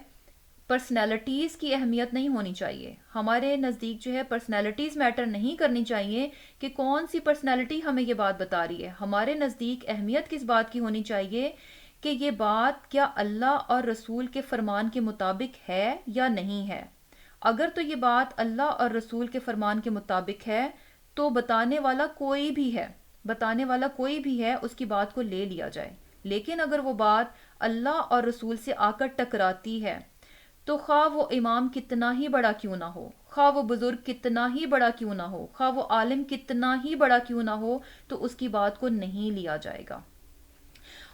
پرسنالٹیز کی اہمیت نہیں ہونی چاہیے. ہمارے نزدیک جو ہے پرسنالٹیز میٹر نہیں کرنی چاہیے کہ کون سی پرسنالٹی ہمیں یہ بات بتا رہی ہے. ہمارے نزدیک اہمیت کس بات کی ہونی چاہیے کہ یہ بات کیا اللہ اور رسول کے فرمان کے مطابق ہے یا نہیں ہے. اگر تو یہ بات اللہ اور رسول کے فرمان کے مطابق ہے تو بتانے والا کوئی بھی ہے اس کی بات کو لے لیا جائے. لیکن اگر وہ بات اللہ اور رسول سے آ کر ٹکراتی ہے تو خواہ وہ امام کتنا ہی بڑا کیوں نہ ہو، خواہ وہ بزرگ کتنا ہی بڑا کیوں نہ ہو، خواہ وہ عالم کتنا ہی بڑا کیوں نہ ہو، تو اس کی بات کو نہیں لیا جائے گا.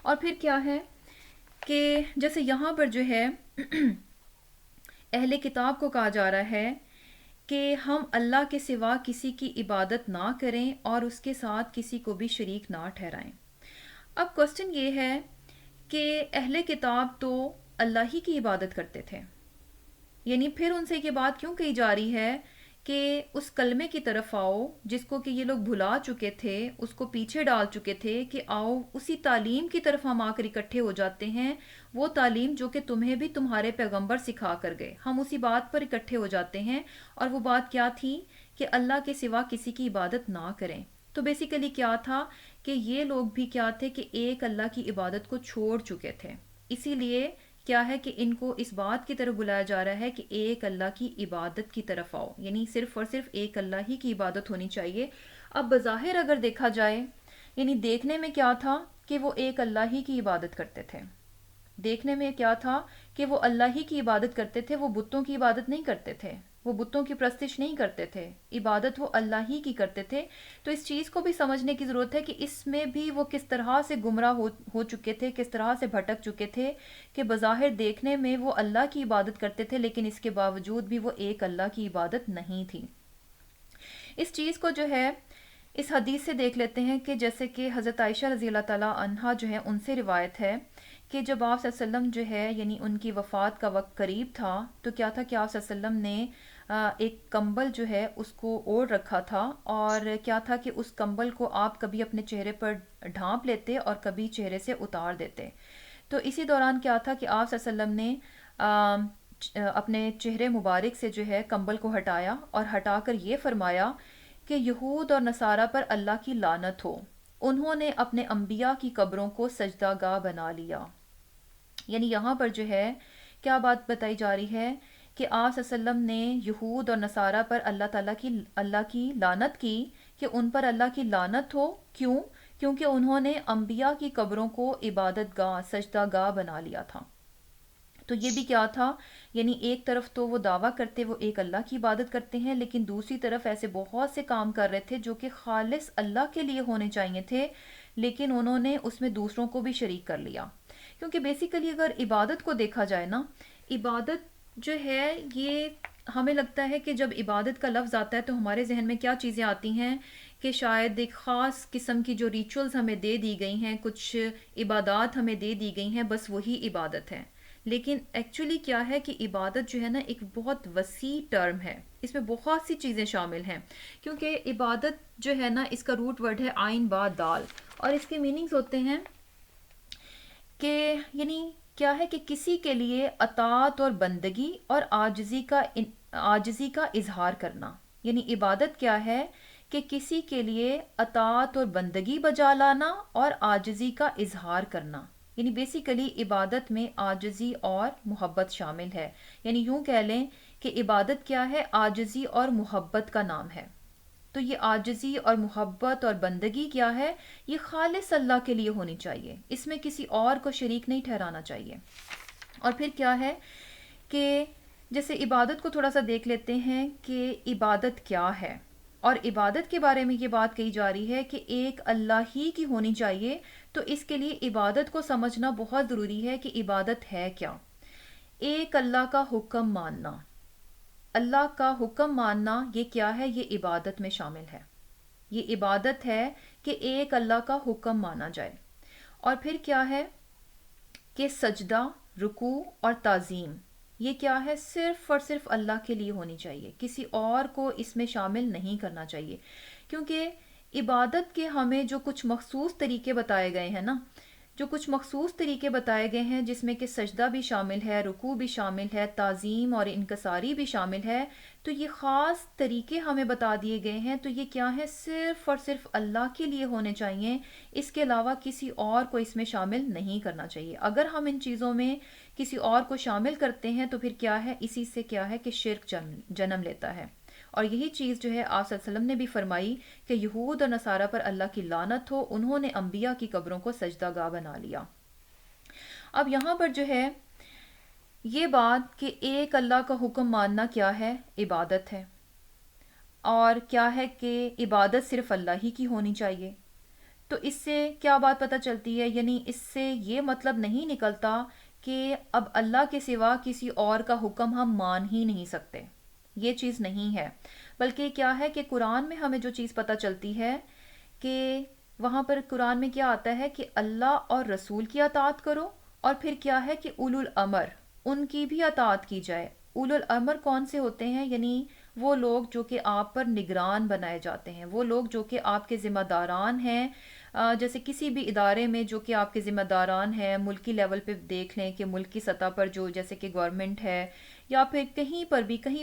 اور پھر کیا ہے کہ جیسے یہاں پر جو ہے اہل کتاب کو کہا جا رہا ہے کہ ہم اللہ کے سوا کسی کی عبادت نہ کریں اور اس کے ساتھ کسی کو بھی شریک نہ ٹھہرائیں. اب کوسچن یہ ہے کہ اہل کتاب تو اللہ ہی کی عبادت کرتے تھے، یعنی پھر ان سے یہ بات کیوں کہی جا رہی ہے کہ اس کلمے کی طرف آؤ جس کو کہ یہ لوگ بھلا چکے تھے، اس کو پیچھے ڈال چکے تھے، کہ آؤ اسی تعلیم کی طرف ہم آ کر اکٹھے ہو جاتے ہیں، وہ تعلیم جو کہ تمہیں بھی تمہارے پیغمبر سکھا کر گئے، ہم اسی بات پر اکٹھے ہو جاتے ہیں. اور وہ بات کیا تھی کہ اللہ کے سوا کسی کی عبادت نہ کریں. تو بیسیکلی کیا تھا کہ یہ لوگ بھی کیا تھے کہ ایک اللہ کی عبادت کو چھوڑ چکے تھے. اسی لیے کیا ہے کہ ان کو اس بات کی طرف بلایا جا رہا ہے کہ ایک اللہ کی عبادت کی طرف آؤ، یعنی صرف اور صرف ایک اللہ ہی کی عبادت ہونی چاہیے. اب بظاہر اگر دیکھا جائے، یعنی دیکھنے میں کیا تھا کہ وہ ایک اللہ ہی کی عبادت کرتے تھے، دیکھنے میں کیا تھا کہ وہ اللہ ہی کی عبادت کرتے تھے، وہ بتوں کی عبادت نہیں کرتے تھے، وہ بتوں کی پرستش نہیں کرتے تھے، عبادت وہ اللہ ہی کی کرتے تھے. تو اس چیز کو بھی سمجھنے کی ضرورت ہے کہ اس میں بھی وہ کس طرح سے گمراہ ہو چکے تھے، کس طرح سے بھٹک چکے تھے کہ بظاہر دیکھنے میں وہ اللہ کی عبادت کرتے تھے لیکن اس کے باوجود بھی وہ ایک اللہ کی عبادت نہیں تھی. اس چیز کو جو ہے اس حدیث سے دیکھ لیتے ہیں کہ جیسے کہ حضرت عائشہ رضی اللہ تعالیٰ عنہا جو ہے ان سے روایت ہے کہ جب آپ صلی اللہ علیہ وسلم جو ہے یعنی ان کی وفات کا وقت قریب تھا تو کیا تھا کہ آپ صلی اللہ علیہ وسلم نے ایک کمبل جو ہے اس کو اوڑھ رکھا تھا، اور کیا تھا کہ اس کمبل کو آپ کبھی اپنے چہرے پر ڈھانپ لیتے اور کبھی چہرے سے اتار دیتے. تو اسی دوران کیا تھا کہ آپ صلی اللہ علیہ وسلم نے اپنے چہرے مبارک سے جو ہے کمبل کو ہٹایا اور ہٹا کر یہ فرمایا کہ یہود اور نصارہ پر اللہ کی لعنت ہو، انہوں نے اپنے انبیاء کی قبروں کو سجدہ گاہ بنا لیا. یعنی یہاں پر جو ہے کیا بات بتائی جا رہی ہے کہ آپ صلی اللہ علیہ وسلم نے یہود اور نصارہ پر اللہ کی لعنت کی، کہ ان پر اللہ کی لعنت ہو. کیوں؟ کیونکہ انہوں نے انبیاء کی قبروں کو عبادت گاہ، سجدہ گاہ بنا لیا تھا. تو یہ بھی کیا تھا، یعنی ایک طرف تو وہ دعویٰ کرتے وہ ایک اللہ کی عبادت کرتے ہیں، لیکن دوسری طرف ایسے بہت سے کام کر رہے تھے جو کہ خالص اللہ کے لیے ہونے چاہیے تھے، لیکن انہوں نے اس میں دوسروں کو بھی شریک کر لیا. کیونکہ بیسیکلی اگر عبادت کو دیکھا جائے نا، عبادت جو ہے یہ ہمیں لگتا ہے کہ جب عبادت کا لفظ آتا ہے تو ہمارے ذہن میں کیا چیزیں آتی ہیں کہ شاید ایک خاص قسم کی جو ریچولز ہمیں دے دی گئی ہیں، کچھ عبادات ہمیں دے دی گئی ہیں، بس وہی عبادت ہے. لیکن ایکچولی کیا ہے کہ عبادت جو ہے نا ایک بہت وسیع ٹرم ہے، اس میں بہت سی چیزیں شامل ہیں. کیونکہ عبادت جو ہے نا اس کا روٹ ورڈ ہے عین با دال، اور اس کے میننگز ہوتے ہیں کہ یعنی کیا ہے کہ کسی کے لیے اطاعت اور بندگی اور عاجزی کا اظہار کرنا. یعنی عبادت کیا ہے کہ کسی کے لیے اطاعت اور بندگی بجا لانا اور عاجزی کا اظہار کرنا. یعنی بیسیکلی عبادت میں عاجزی اور محبت شامل ہے. یعنی یوں کہہ لیں کہ عبادت کیا ہے، عاجزی اور محبت کا نام ہے. تو یہ عاجزی اور محبت اور بندگی کیا ہے، یہ خالص اللہ کے لیے ہونی چاہیے، اس میں کسی اور کو شریک نہیں ٹھہرانا چاہیے. اور پھر کیا ہے کہ جیسے عبادت کو تھوڑا سا دیکھ لیتے ہیں کہ عبادت کیا ہے، اور عبادت کے بارے میں یہ بات کہی جا رہی ہے کہ ایک اللہ ہی کی ہونی چاہیے. تو اس کے لیے عبادت کو سمجھنا بہت ضروری ہے کہ عبادت ہے کیا. ایک اللہ کا حکم ماننا، اللہ کا حکم ماننا، یہ کیا ہے، یہ عبادت میں شامل ہے. یہ عبادت ہے کہ ایک اللہ کا حکم مانا جائے. اور پھر کیا ہے کہ سجدہ، رکوع اور تعظیم، یہ کیا ہے، صرف اور صرف اللہ کے لیے ہونی چاہیے، کسی اور کو اس میں شامل نہیں کرنا چاہیے. کیونکہ عبادت کے ہمیں جو کچھ مخصوص طریقے بتائے گئے ہیں نا، جو کچھ مخصوص طریقے بتائے گئے ہیں جس میں کہ سجدہ بھی شامل ہے، رکوع بھی شامل ہے، تعظیم اور انکساری بھی شامل ہے، تو یہ خاص طریقے ہمیں بتا دیے گئے ہیں، تو یہ کیا ہے؟ صرف اور صرف اللہ کے لیے ہونے چاہیے، اس کے علاوہ کسی اور کو اس میں شامل نہیں کرنا چاہیے۔ اگر ہم ان چیزوں میں کسی اور کو شامل کرتے ہیں تو پھر کیا ہے؟ اسی سے کیا ہے کہ شرک جنم لیتا ہے۔ اور یہی چیز جو ہے آپ صلی اللہ علیہ وسلم نے بھی فرمائی کہ یہود اور نصارہ پر اللہ کی لعنت ہو، انہوں نے انبیاء کی قبروں کو سجدہ گاہ بنا لیا۔ اب یہاں پر جو ہے یہ بات کہ ایک اللہ کا حکم ماننا کیا ہے؟ عبادت ہے، اور کیا ہے کہ عبادت صرف اللہ ہی کی ہونی چاہیے۔ تو اس سے کیا بات پتہ چلتی ہے؟ یعنی اس سے یہ مطلب نہیں نکلتا کہ اب اللہ کے سوا کسی اور کا حکم ہم مان ہی نہیں سکتے، یہ چیز نہیں ہے، بلکہ کیا ہے کہ قرآن میں ہمیں جو چیز پتہ چلتی ہے کہ وہاں پر قرآن میں کیا آتا ہے کہ اللہ اور رسول کی اطاعت کرو، اور پھر کیا ہے کہ اولو الامر، ان کی بھی اطاعت کی جائے۔ اولو الامر کون سے ہوتے ہیں؟ یعنی وہ لوگ جو کہ آپ پر نگران بنائے جاتے ہیں، وہ لوگ جو کہ آپ کے ذمہ داران ہیں، جیسے کسی بھی ادارے میں جو کہ آپ کے ذمہ داران ہیں، ملکی لیول پہ دیکھ لیں کہ ملک کی سطح پر جو جیسے کہ گورنمنٹ ہے، یا پھر کہیں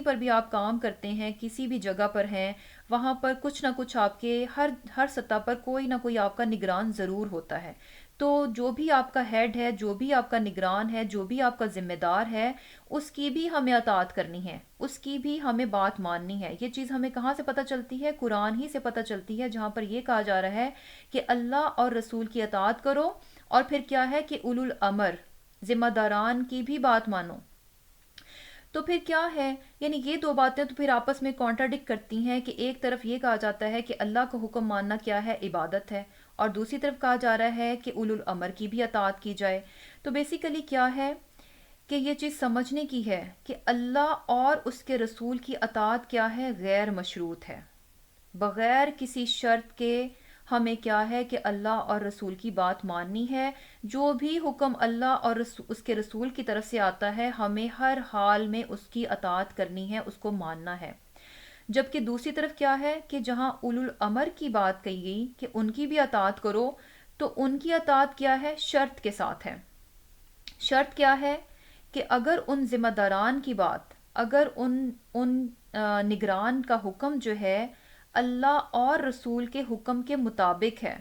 پر بھی آپ کام کرتے ہیں، کسی بھی جگہ پر ہیں، وہاں پر کچھ نہ کچھ آپ کے ہر سطح پر کوئی نہ کوئی آپ کا نگران ضرور ہوتا ہے۔ تو جو بھی آپ کا ہیڈ ہے، جو بھی آپ کا نگران ہے، جو بھی آپ کا ذمہ دار ہے، اس کی بھی ہمیں اطاعت کرنی ہے، اس کی بھی ہمیں بات ماننی ہے۔ یہ چیز ہمیں کہاں سے پتہ چلتی ہے؟ قرآن ہی سے پتہ چلتی ہے، جہاں پر یہ کہا جا رہا ہے کہ اللہ اور رسول کی اطاعت کرو، اور پھر کیا ہے کہ اولو الامر، ذمہ داران کی بھی بات مانو۔ تو پھر کیا ہے؟ یعنی یہ دو باتیں تو پھر آپس میں کانٹراڈکٹ کرتی ہیں کہ ایک طرف یہ کہا جاتا ہے کہ اللہ کا حکم ماننا کیا ہے؟ عبادت ہے، اور دوسری طرف کہا جا رہا ہے کہ اولو الامر کی بھی اطاعت کی جائے۔ تو بیسیکلی کیا ہے کہ یہ چیز سمجھنے کی ہے کہ اللہ اور اس کے رسول کی اطاعت کیا ہے؟ غیر مشروط ہے، بغیر کسی شرط کے ہمیں کیا ہے کہ اللہ اور رسول کی بات ماننی ہے۔ جو بھی حکم اللہ اور اس کے رسول کی طرف سے آتا ہے، ہمیں ہر حال میں اس کی اطاعت کرنی ہے، اس کو ماننا ہے۔ جبکہ دوسری طرف کیا ہے کہ جہاں اولو الامر کی بات کہی گئی کہ ان کی بھی اطاعت کرو، تو ان کی اطاعت کیا ہے؟ شرط کے ساتھ ہے۔ شرط کیا ہے؟ کہ اگر ان ذمہ داران کی بات، اگر ان نگران کا حکم جو ہے اللہ اور رسول کے حکم کے مطابق ہے،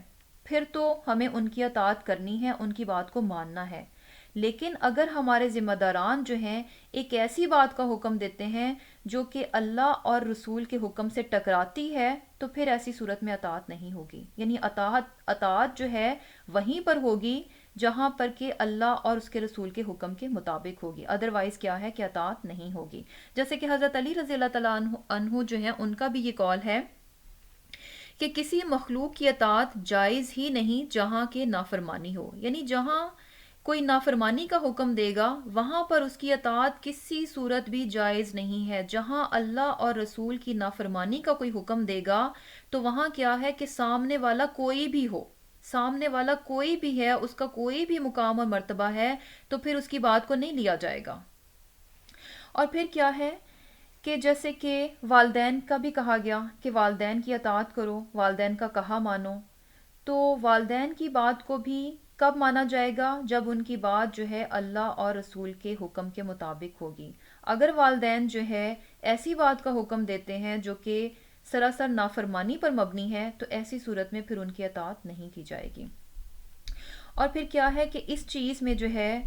پھر تو ہمیں ان کی اطاعت کرنی ہے، ان کی بات کو ماننا ہے۔ لیکن اگر ہمارے ذمہ داران جو ہیں ایک ایسی بات کا حکم دیتے ہیں جو کہ اللہ اور رسول کے حکم سے ٹکراتی ہے، تو پھر ایسی صورت میں اطاعت نہیں ہوگی۔ یعنی اطاعت جو ہے وہیں پر ہوگی جہاں پر کہ اللہ اور اس کے رسول کے حکم کے مطابق ہوگی، ادروائز کیا ہے کہ اطاعت نہیں ہوگی۔ جیسے کہ حضرت علی رضی اللہ تعالیٰ عنہ جو ہیں، ان کا بھی یہ قول ہے کہ کسی مخلوق کی اطاعت جائز ہی نہیں جہاں کہ نافرمانی ہو۔ یعنی جہاں کوئی نافرمانی کا حکم دے گا، وہاں پر اس کی اطاعت کسی صورت بھی جائز نہیں ہے۔ جہاں اللہ اور رسول کی نافرمانی کا کوئی حکم دے گا، تو وہاں کیا ہے کہ سامنے والا کوئی بھی ہو، سامنے والا کوئی بھی ہے، اس کا کوئی بھی مقام اور مرتبہ ہے، تو پھر اس کی بات کو نہیں لیا جائے گا۔ اور پھر کیا ہے کہ جیسے کہ والدین کا بھی کہا گیا کہ والدین کی اطاعت کرو، والدین کا کہا مانو، تو والدین کی بات کو بھی کب مانا جائے گا؟ جب ان کی بات جو ہے اللہ اور رسول کے حکم کے مطابق ہوگی۔ اگر والدین جو ہے ایسی بات کا حکم دیتے ہیں جو کہ سراسر نافرمانی پر مبنی ہے، تو ایسی صورت میں پھر ان کی اطاعت نہیں کی جائے گی۔ اور پھر کیا ہے کہ اس چیز میں جو ہے،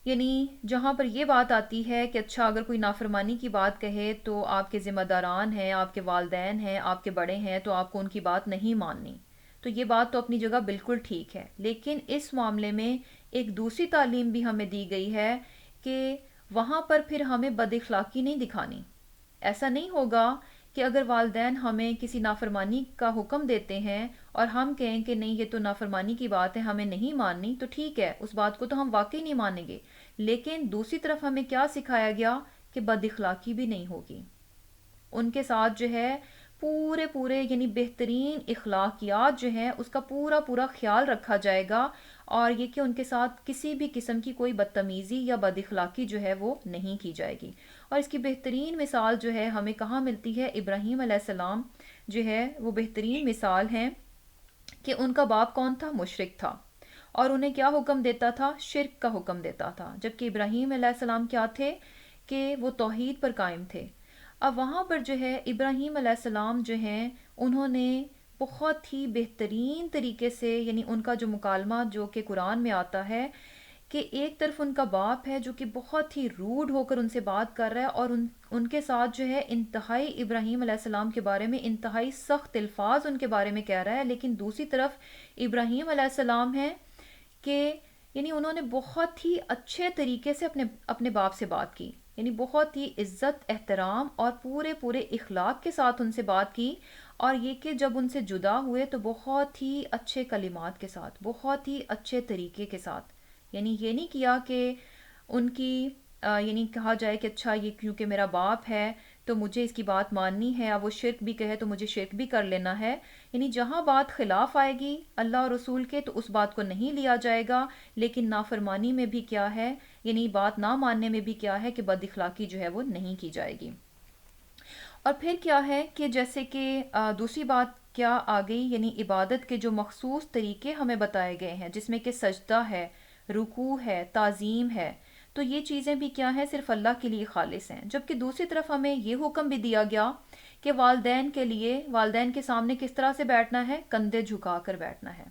یعنی جہاں پر یہ بات آتی ہے کہ اچھا اگر کوئی نافرمانی کی بات کہے تو آپ کے ذمہ داران ہیں، آپ کے والدین ہیں، آپ کے بڑے ہیں، تو آپ کو ان کی بات نہیں ماننی، تو یہ بات تو اپنی جگہ بالکل ٹھیک ہے۔ لیکن اس معاملے میں ایک دوسری تعلیم بھی ہمیں دی گئی ہے کہ وہاں پر پھر ہمیں بد اخلاقی نہیں دکھانی۔ ایسا نہیں ہوگا کہ اگر والدین ہمیں کسی نافرمانی کا حکم دیتے ہیں اور ہم کہیں کہ نہیں یہ تو نافرمانی کی بات ہے، ہمیں نہیں ماننی، تو ٹھیک ہے، اس بات کو تو ہم واقعی نہیں مانیں گے، لیکن دوسری طرف ہمیں کیا سکھایا گیا کہ بد اخلاقی بھی نہیں ہوگی۔ ان کے ساتھ جو ہے پورے یعنی بہترین اخلاقیات جو ہیں اس کا پورا خیال رکھا جائے گا، اور یہ کہ ان کے ساتھ کسی بھی قسم کی کوئی بدتمیزی یا بد اخلاقی جو ہے وہ نہیں کی جائے گی۔ اور اس کی بہترین مثال جو ہے ہمیں کہاں ملتی ہے؟ ابراہیم علیہ السلام جو ہے وہ بہترین مثال ہیں کہ ان کا باپ کون تھا؟ مشرک تھا، اور انہیں کیا حکم دیتا تھا؟ شرک کا حکم دیتا تھا، جبکہ ابراہیم علیہ السلام کیا تھے کہ وہ توحید پر قائم تھے۔ اب وہاں پر جو ہے ابراہیم علیہ السلام جو ہیں انہوں نے بہت ہی بہترین طریقے سے، یعنی ان کا جو مکالمہ جو کہ قرآن میں آتا ہے کہ ایک طرف ان کا باپ ہے جو کہ بہت ہی روڈ ہو کر ان سے بات کر رہا ہے، اور ان کے ساتھ جو ہے انتہائی ابراہیم علیہ السلام کے بارے میں انتہائی سخت الفاظ ان کے بارے میں کہہ رہا ہے، لیکن دوسری طرف ابراہیم علیہ السلام ہیں کہ یعنی انہوں نے بہت ہی اچھے طریقے سے اپنے باپ سے بات کی، یعنی بہت ہی عزت احترام اور پورے اخلاق کے ساتھ ان سے بات کی، اور یہ کہ جب ان سے جدا ہوئے تو بہت ہی اچھے کلمات کے ساتھ، بہت ہی اچھے طریقے کے ساتھ، یعنی یہ نہیں کیا کہ ان کی یعنی کہا جائے کہ اچھا یہ کیونکہ میرا باپ ہے تو مجھے اس کی بات ماننی ہے، اب وہ شرک بھی کہے تو مجھے شرک بھی کر لینا ہے، یعنی جہاں بات خلاف آئے گی اللہ اور رسول کے تو اس بات کو نہیں لیا جائے گا، لیکن نافرمانی میں بھی کیا ہے، یعنی بات نہ ماننے میں بھی کیا ہے کہ بد اخلاقی جو ہے وہ نہیں کی جائے گی۔ اور پھر کیا ہے کہ جیسے کہ دوسری بات کیا آ گئی، یعنی عبادت کے جو مخصوص طریقے ہمیں بتائے گئے ہیں جس میں کہ سجدہ ہے، رکوع ہے، تعظیم ہے، تو یہ چیزیں بھی کیا ہیں؟ صرف اللہ کے لیے خالص ہیں۔ جبکہ دوسری طرف ہمیں یہ حکم بھی دیا گیا کہ والدین کے لیے، والدین کے سامنے کس طرح سے بیٹھنا ہے؟ کندھے جھکا کر بیٹھنا ہے۔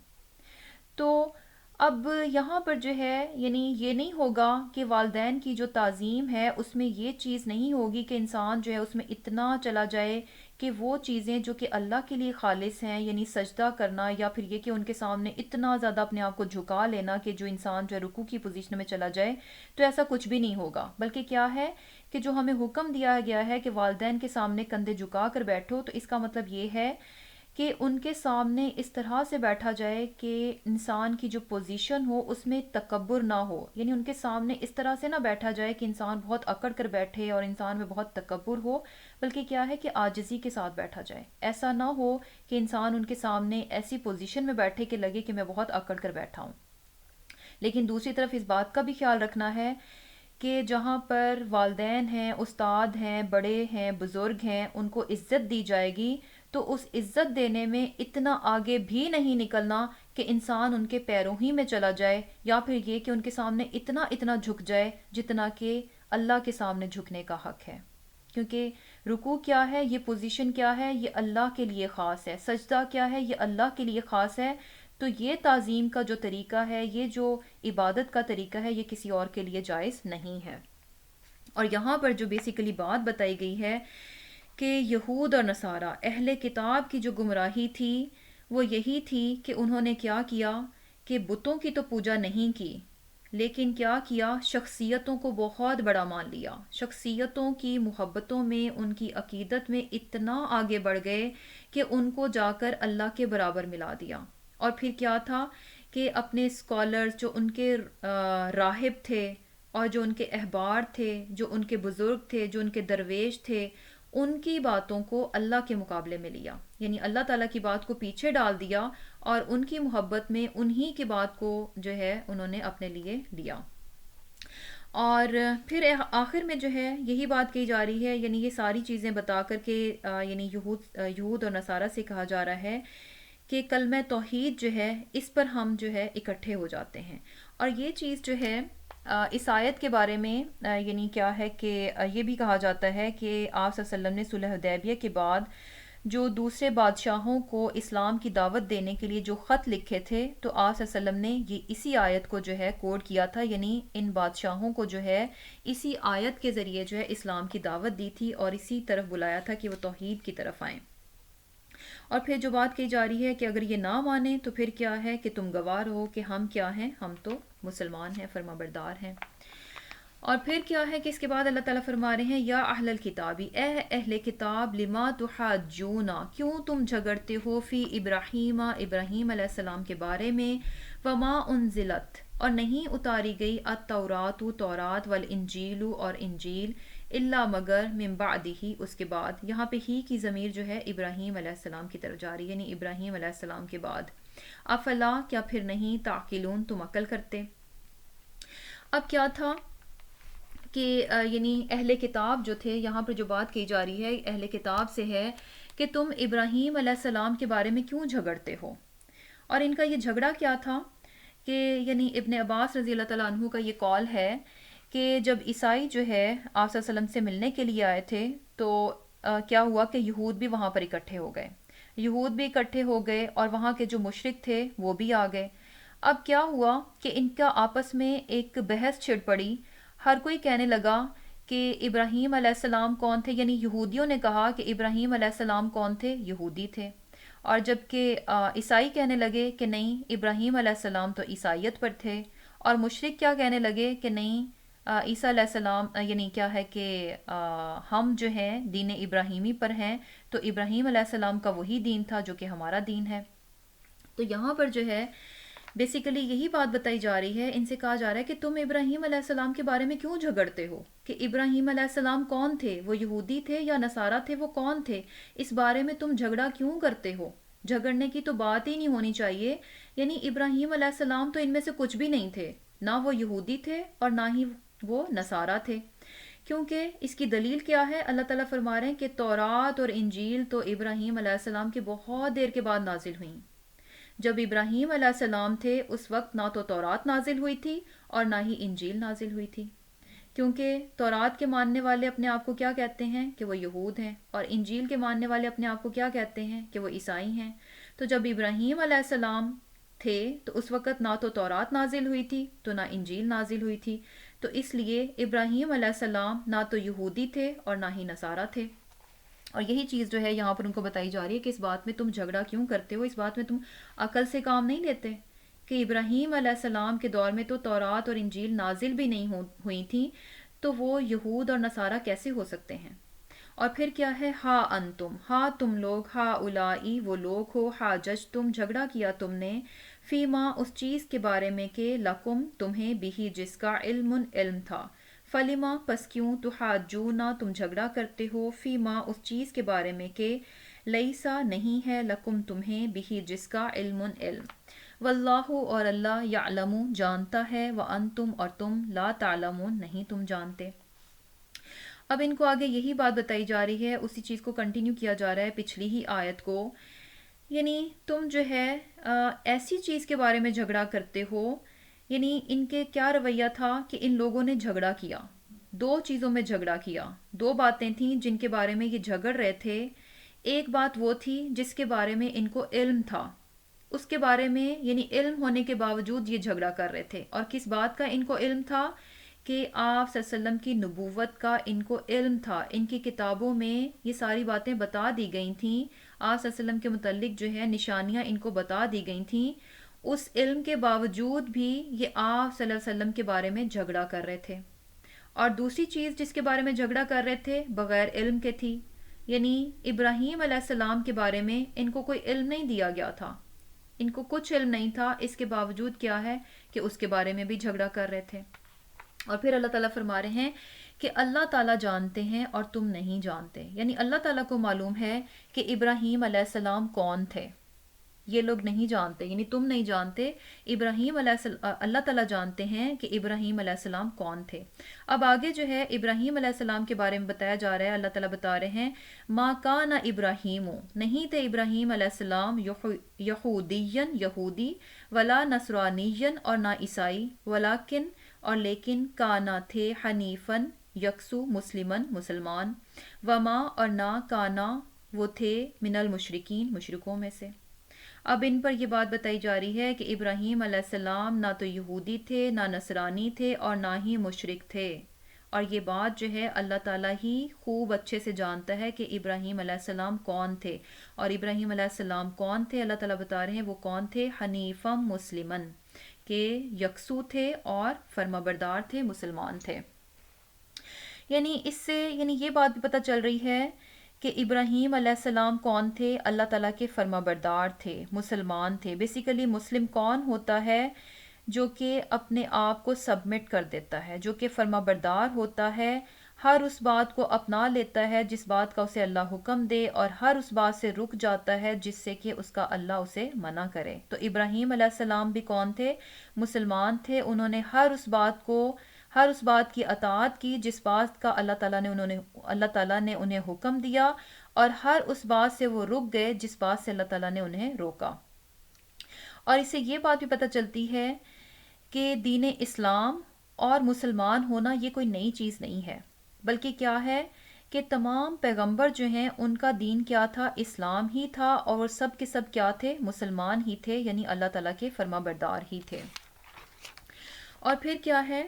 تو اب یہاں پر جو ہے یعنی یہ نہیں ہوگا کہ والدین کی جو تعظیم ہے اس میں یہ چیز نہیں ہوگی کہ انسان جو ہے اس میں اتنا چلا جائے کہ وہ چیزیں جو کہ اللہ کے لیے خالص ہیں، یعنی سجدہ کرنا، یا پھر یہ کہ ان کے سامنے اتنا زیادہ اپنے آپ کو جھکا لینا کہ جو انسان جو ہے رکوع کی پوزیشن میں چلا جائے، تو ایسا کچھ بھی نہیں ہوگا۔ بلکہ کیا ہے کہ جو ہمیں حکم دیا گیا ہے کہ والدین کے سامنے کندھے جھکا کر بیٹھو، تو اس کا مطلب یہ ہے کہ ان کے سامنے اس طرح سے بیٹھا جائے کہ انسان کی جو پوزیشن ہو اس میں تکبر نہ ہو، یعنی ان کے سامنے اس طرح سے نہ بیٹھا جائے کہ انسان بہت اکڑ کر بیٹھے اور انسان میں بہت تکبر ہو، بلکہ کیا ہے کہ عاجزی کے ساتھ بیٹھا جائے۔ ایسا نہ ہو کہ انسان ان کے سامنے ایسی پوزیشن میں بیٹھے کہ لگے کہ میں بہت اکڑ کر بیٹھا ہوں۔ لیکن دوسری طرف اس بات کا بھی خیال رکھنا ہے کہ جہاں پر والدین ہیں، استاد ہیں، بڑے ہیں، بزرگ ہیں، ان کو عزت دی جائے گی، تو اس عزت دینے میں اتنا آگے بھی نہیں نکلنا کہ انسان ان کے پیروں ہی میں چلا جائے، یا پھر یہ کہ ان کے سامنے اتنا جھک جائے جتنا کہ اللہ کے سامنے جھکنے کا حق ہے۔ کیونکہ رکوع کیا ہے؟ یہ پوزیشن کیا ہے؟ یہ اللہ کے لیے خاص ہے۔ سجدہ کیا ہے؟ یہ اللہ کے لیے خاص ہے۔ تو یہ تعظیم کا جو طریقہ ہے، یہ جو عبادت کا طریقہ ہے، یہ کسی اور کے لیے جائز نہیں ہے۔ اور یہاں پر جو بیسیکلی بات بتائی گئی ہے کہ یہود اور نصارہ اہل کتاب کی جو گمراہی تھی وہ یہی تھی کہ انہوں نے کیا کیا کہ بتوں کی تو پوجا نہیں کی، لیکن کیا کیا؟ شخصیتوں کو بہت بڑا مان لیا، شخصیتوں کی محبتوں میں، ان کی عقیدت میں اتنا آگے بڑھ گئے کہ ان کو جا کر اللہ کے برابر ملا دیا۔ اور پھر کیا تھا کہ اپنے اسکالرز جو ان کے راہب تھے اور جو ان کے احبار تھے، جو ان کے بزرگ تھے، جو ان کے درویش تھے، ان کی باتوں کو اللہ کے مقابلے میں لیا، یعنی اللہ تعالیٰ کی بات کو پیچھے ڈال دیا اور ان کی محبت میں انہی کی بات کو جو ہے انہوں نے اپنے لیے لیا۔ اور پھر آخر میں جو ہے یہی بات کہی جا رہی ہے، یعنی یہ ساری چیزیں بتا کر کے یعنی یہود اور نصارہ سے کہا جا رہا ہے کہ کلمہ توحید جو ہے اس پر ہم جو ہے اکٹھے ہو جاتے ہیں۔ اور یہ چیز جو ہے اس آیت کے بارے میں یعنی کیا ہے کہ یہ بھی کہا جاتا ہے کہ آپ صلی اللہ علیہ وسلم نے صلح حدیبیہ کے بعد جو دوسرے بادشاہوں کو اسلام کی دعوت دینے کے لیے جو خط لکھے تھے، تو آپ صلی اللہ علیہ وسلم نے یہ اسی آیت کو جو ہے کوڈ کیا تھا، یعنی ان بادشاہوں کو جو ہے اسی آیت کے ذریعے جو ہے اسلام کی دعوت دی تھی اور اسی طرف بلایا تھا کہ وہ توحید کی طرف آئیں۔ اور پھر جو بات کہی جا رہی ہے کہ اگر یہ نہ مانیں تو پھر کیا ہے کہ تم گواہ رہو کہ ہم کیا ہیں، ہم تو مسلمان ہیں، فرما بردار ہیں۔ اور پھر کیا ہے کہ اس کے بعد اللہ تعالیٰ فرما رہے ہیں یا اہل الکتابی، اے اہل کتاب، لما تحاجون، کیوں تم جھگڑتے ہو، فی ابراہیم، ابراہیم علیہ السلام کے بارے میں، وما انزلت، اور نہیں اتاری گئی، التورات، تورات، والانجیل، اور انجیل، الا مگر، من بعدہ، اس کے بعد۔ یہاں پہ ہی کی ضمیر جو ہے ابراہیم علیہ السلام کی طرف جا رہی ہے، یعنی ابراہیم علیہ السلام کے بعد۔ افلا، کیا پھر نہیں، تعقلون، تم عقل کرتے۔ اب کیا تھا کہ یعنی اہل کتاب جو تھے، یہاں پر جو بات کی جا رہی ہے اہل کتاب سے ہے کہ تم ابراہیم علیہ السلام کے بارے میں کیوں جھگڑتے ہو۔ اور ان کا یہ جھگڑا کیا تھا کہ یعنی ابن عباس رضی اللہ تعالیٰ عنہ کا یہ قول ہے کہ جب عیسائی جو ہے آپ صلی اللہ علیہ وسلم سے ملنے کے لیے آئے تھے تو کیا ہوا کہ یہود بھی وہاں پر اکٹھے ہو گئے، یہود بھی اکٹھے ہو گئے اور وہاں کے جو مشرک تھے وہ بھی آ گئے۔ اب کیا ہوا کہ ان کا آپس میں ایک بحث چھڑ پڑی، ہر کوئی کہنے لگا کہ ابراہیم علیہ السلام کون تھے، یعنی یہودیوں نے کہا کہ ابراہیم علیہ السلام کون تھے، یہودی تھے، اور جبکہ عیسائی کہنے لگے کہ نہیں ابراہیم علیہ السلام تو عیسائیت پر تھے، اور مشرک کیا کہنے لگے کہ نہیں عیسیٰ علیہ السلام یعنی کیا ہے کہ ہم جو ہیں دین ابراہیمی پر ہیں، تو ابراہیم علیہ السلام کا وہی دین تھا جو کہ ہمارا دین ہے۔ تو یہاں پر جو ہے بیسیکلی یہی بات بتائی جا رہی ہے، ان سے کہا جا رہا ہے کہ تم ابراہیم علیہ السلام کے بارے میں کیوں جھگڑتے ہو، کہ ابراہیم علیہ السلام کون تھے، وہ یہودی تھے یا نصارہ تھے، وہ کون تھے، اس بارے میں تم جھگڑا کیوں کرتے ہو، جھگڑنے کی تو بات ہی نہیں ہونی چاہیے۔ یعنی ابراہیم علیہ السلام تو ان میں سے کچھ بھی نہیں تھے، نہ وہ یہودی تھے اور نہ ہی وہ نصارہ تھے، کیونکہ اس کی دلیل کیا ہے، اللہ تعالیٰ فرما رہے ہیں کہ تورات اور انجیل تو ابراہیم علیہ السلام کے بہت دیر کے بعد نازل ہوئیں۔ جب ابراہیم علیہ السلام تھے اس وقت نہ تو تورات نازل ہوئی تھی اور نہ ہی انجیل نازل ہوئی تھی، کیونکہ تورات کے ماننے والے اپنے آپ کو کیا کہتے ہیں کہ وہ یہود ہیں، اور انجیل کے ماننے والے اپنے آپ کو کیا کہتے ہیں کہ وہ عیسائی ہیں۔ تو جب ابراہیم علیہ السلام تھے تو اس وقت نہ تو تورات نازل ہوئی تھی تو نہ انجیل نازل ہوئی تھی، تو اس لیے ابراہیم علیہ السلام نہ تو یہودی تھے اور نہ ہی نصارہ تھے۔ اور یہی چیز جو ہے یہاں پر ان کو بتائی جا رہی ہے کہ اس بات میں تم جھگڑا کیوں کرتے ہو، اس بات میں تم عقل سے کام نہیں لیتے کہ ابراہیم علیہ السلام کے دور میں تو تورات اور انجیل نازل بھی نہیں ہوئی تھیں، تو وہ یہود اور نصارہ کیسے ہو سکتے ہیں۔ اور پھر کیا ہے، ہا انتم، ہا تم لوگ، ہا اولائی وہ لوگ ہو، ہا جج تم جھگڑا کیا تم نے، فیما اس چیز کے بارے میں کہ لکم تمہیں بھی جس کا علم تھا، فلیما پس کیوں تحاجونا تم جھگڑا کرتے ہو، فیما اس چیز کے بارے میں کہ لیسا نہیں ہے لکم تمہیں بھی جس کا علم، واللہ اور اللہ یعلم جانتا ہے، وانتم اور تم لا تعلمون نہیں تم جانتے۔ اب ان کو آگے یہی بات بتائی جا رہی ہے، اسی چیز کو کنٹینیو کیا جا رہا ہے پچھلی ہی آیت کو، یعنی تم جو ہے ایسی چیز کے بارے میں جھگڑا کرتے ہو، یعنی ان کے کیا رویہ تھا کہ ان لوگوں نے جھگڑا کیا، دو چیزوں میں جھگڑا کیا، دو باتیں تھیں جن کے بارے میں یہ جھگڑ رہے تھے۔ ایک بات وہ تھی جس کے بارے میں ان کو علم تھا، اس کے بارے میں یعنی علم ہونے کے باوجود یہ جھگڑا کر رہے تھے، اور کس بات کا ان کو علم تھا کہ آپ صلی اللہ علیہ وسلم کی نبوت کا ان کو علم تھا، ان کی کتابوں میں یہ ساری باتیں بتا دی گئی تھیں، آپ صلی اللہ علیہ وسلم کے متعلق جو ہے نشانیاں ان کو بتا دی گئی تھیں، اس علم کے باوجود بھی یہ آپ صلی اللہ علیہ وسلم کے بارے میں جھگڑا کر رہے تھے۔ اور دوسری چیز جس کے بارے میں جھگڑا کر رہے تھے بغیر علم کے تھی، یعنی ابراہیم علیہ السلام کے بارے میں ان کو کوئی علم نہیں دیا گیا تھا، ان کو کچھ علم نہیں تھا، اس کے باوجود کیا ہے کہ اس کے بارے میں بھی جھگڑا کر رہے تھے۔ اور پھر اللہ تعالیٰ فرما رہے ہیں کہ اللہ تعالیٰ جانتے ہیں اور تم نہیں جانتے، یعنی اللہ تعالیٰ کو معلوم ہے کہ ابراہیم علیہ السلام کون تھے، یہ لوگ نہیں جانتے، یعنی تم نہیں جانتے، ابراہیم علیہ السلام اللہ تعالیٰ جانتے ہیں کہ ابراہیم علیہ السلام کون تھے۔ اب آگے جو ہے ابراہیم علیہ السلام کے بارے میں بتایا جا رہا ہے، اللہ تعالیٰ بتا رہے ہیں ما کان ابراہیم، نہیں تھے ابراہیم علیہ السلام یہودین یہودی، ولا نصرانین اور نہ عیسائی، ولیکن اور لیکن کانا تھے حنیفن یکسو مسلمن مسلمان، وما اور نہ کانا وہ تھے من المشرکین مشرکوں میں سے۔ اب ان پر یہ بات بتائی جا رہی ہے کہ ابراہیم علیہ السلام نہ تو یہودی تھے، نہ نصرانی تھے اور نہ ہی مشرک تھے، اور یہ بات جو ہے اللہ تعالیٰ ہی خوب اچھے سے جانتا ہے کہ ابراہیم علیہ السلام کون تھے، اور ابراہیم علیہ السلام کون تھے اللہ تعالیٰ بتا رہے ہیں وہ کون تھے، حنیفم مسلمن، کہ یکسو تھے اور فرما بردار تھے، مسلمان تھے۔ یعنی اس سے یعنی یہ بات بھی پتہ چل رہی ہے کہ ابراہیم علیہ السلام کون تھے، اللہ تعالیٰ کے فرما بردار تھے، مسلمان تھے۔ بیسیکلی مسلم کون ہوتا ہے، جو کہ اپنے آپ کو سبمٹ کر دیتا ہے، جو کہ فرما بردار ہوتا ہے، ہر اس بات کو اپنا لیتا ہے جس بات کا اسے اللہ حکم دے، اور ہر اس بات سے رک جاتا ہے جس سے کہ اس کا اللہ اسے منع کرے۔ تو ابراہیم علیہ السلام بھی کون تھے، مسلمان تھے، انہوں نے ہر اس بات کی اطاعت کی جس بات کا اللہ تعالیٰ نے انہیں حکم دیا، اور ہر اس بات سے وہ رک گئے جس بات سے اللہ تعالیٰ نے انہیں روکا۔ اور اس سے یہ بات بھی پتہ چلتی ہے کہ دین اسلام اور مسلمان ہونا یہ کوئی نئی چیز نہیں ہے، بلکہ کیا ہے کہ تمام پیغمبر جو ہیں ان کا دین کیا تھا؟ اسلام ہی تھا، اور سب کے سب کیا تھے؟ مسلمان ہی تھے، یعنی اللہ تعالیٰ کے فرما بردار ہی تھے۔ اور پھر کیا ہے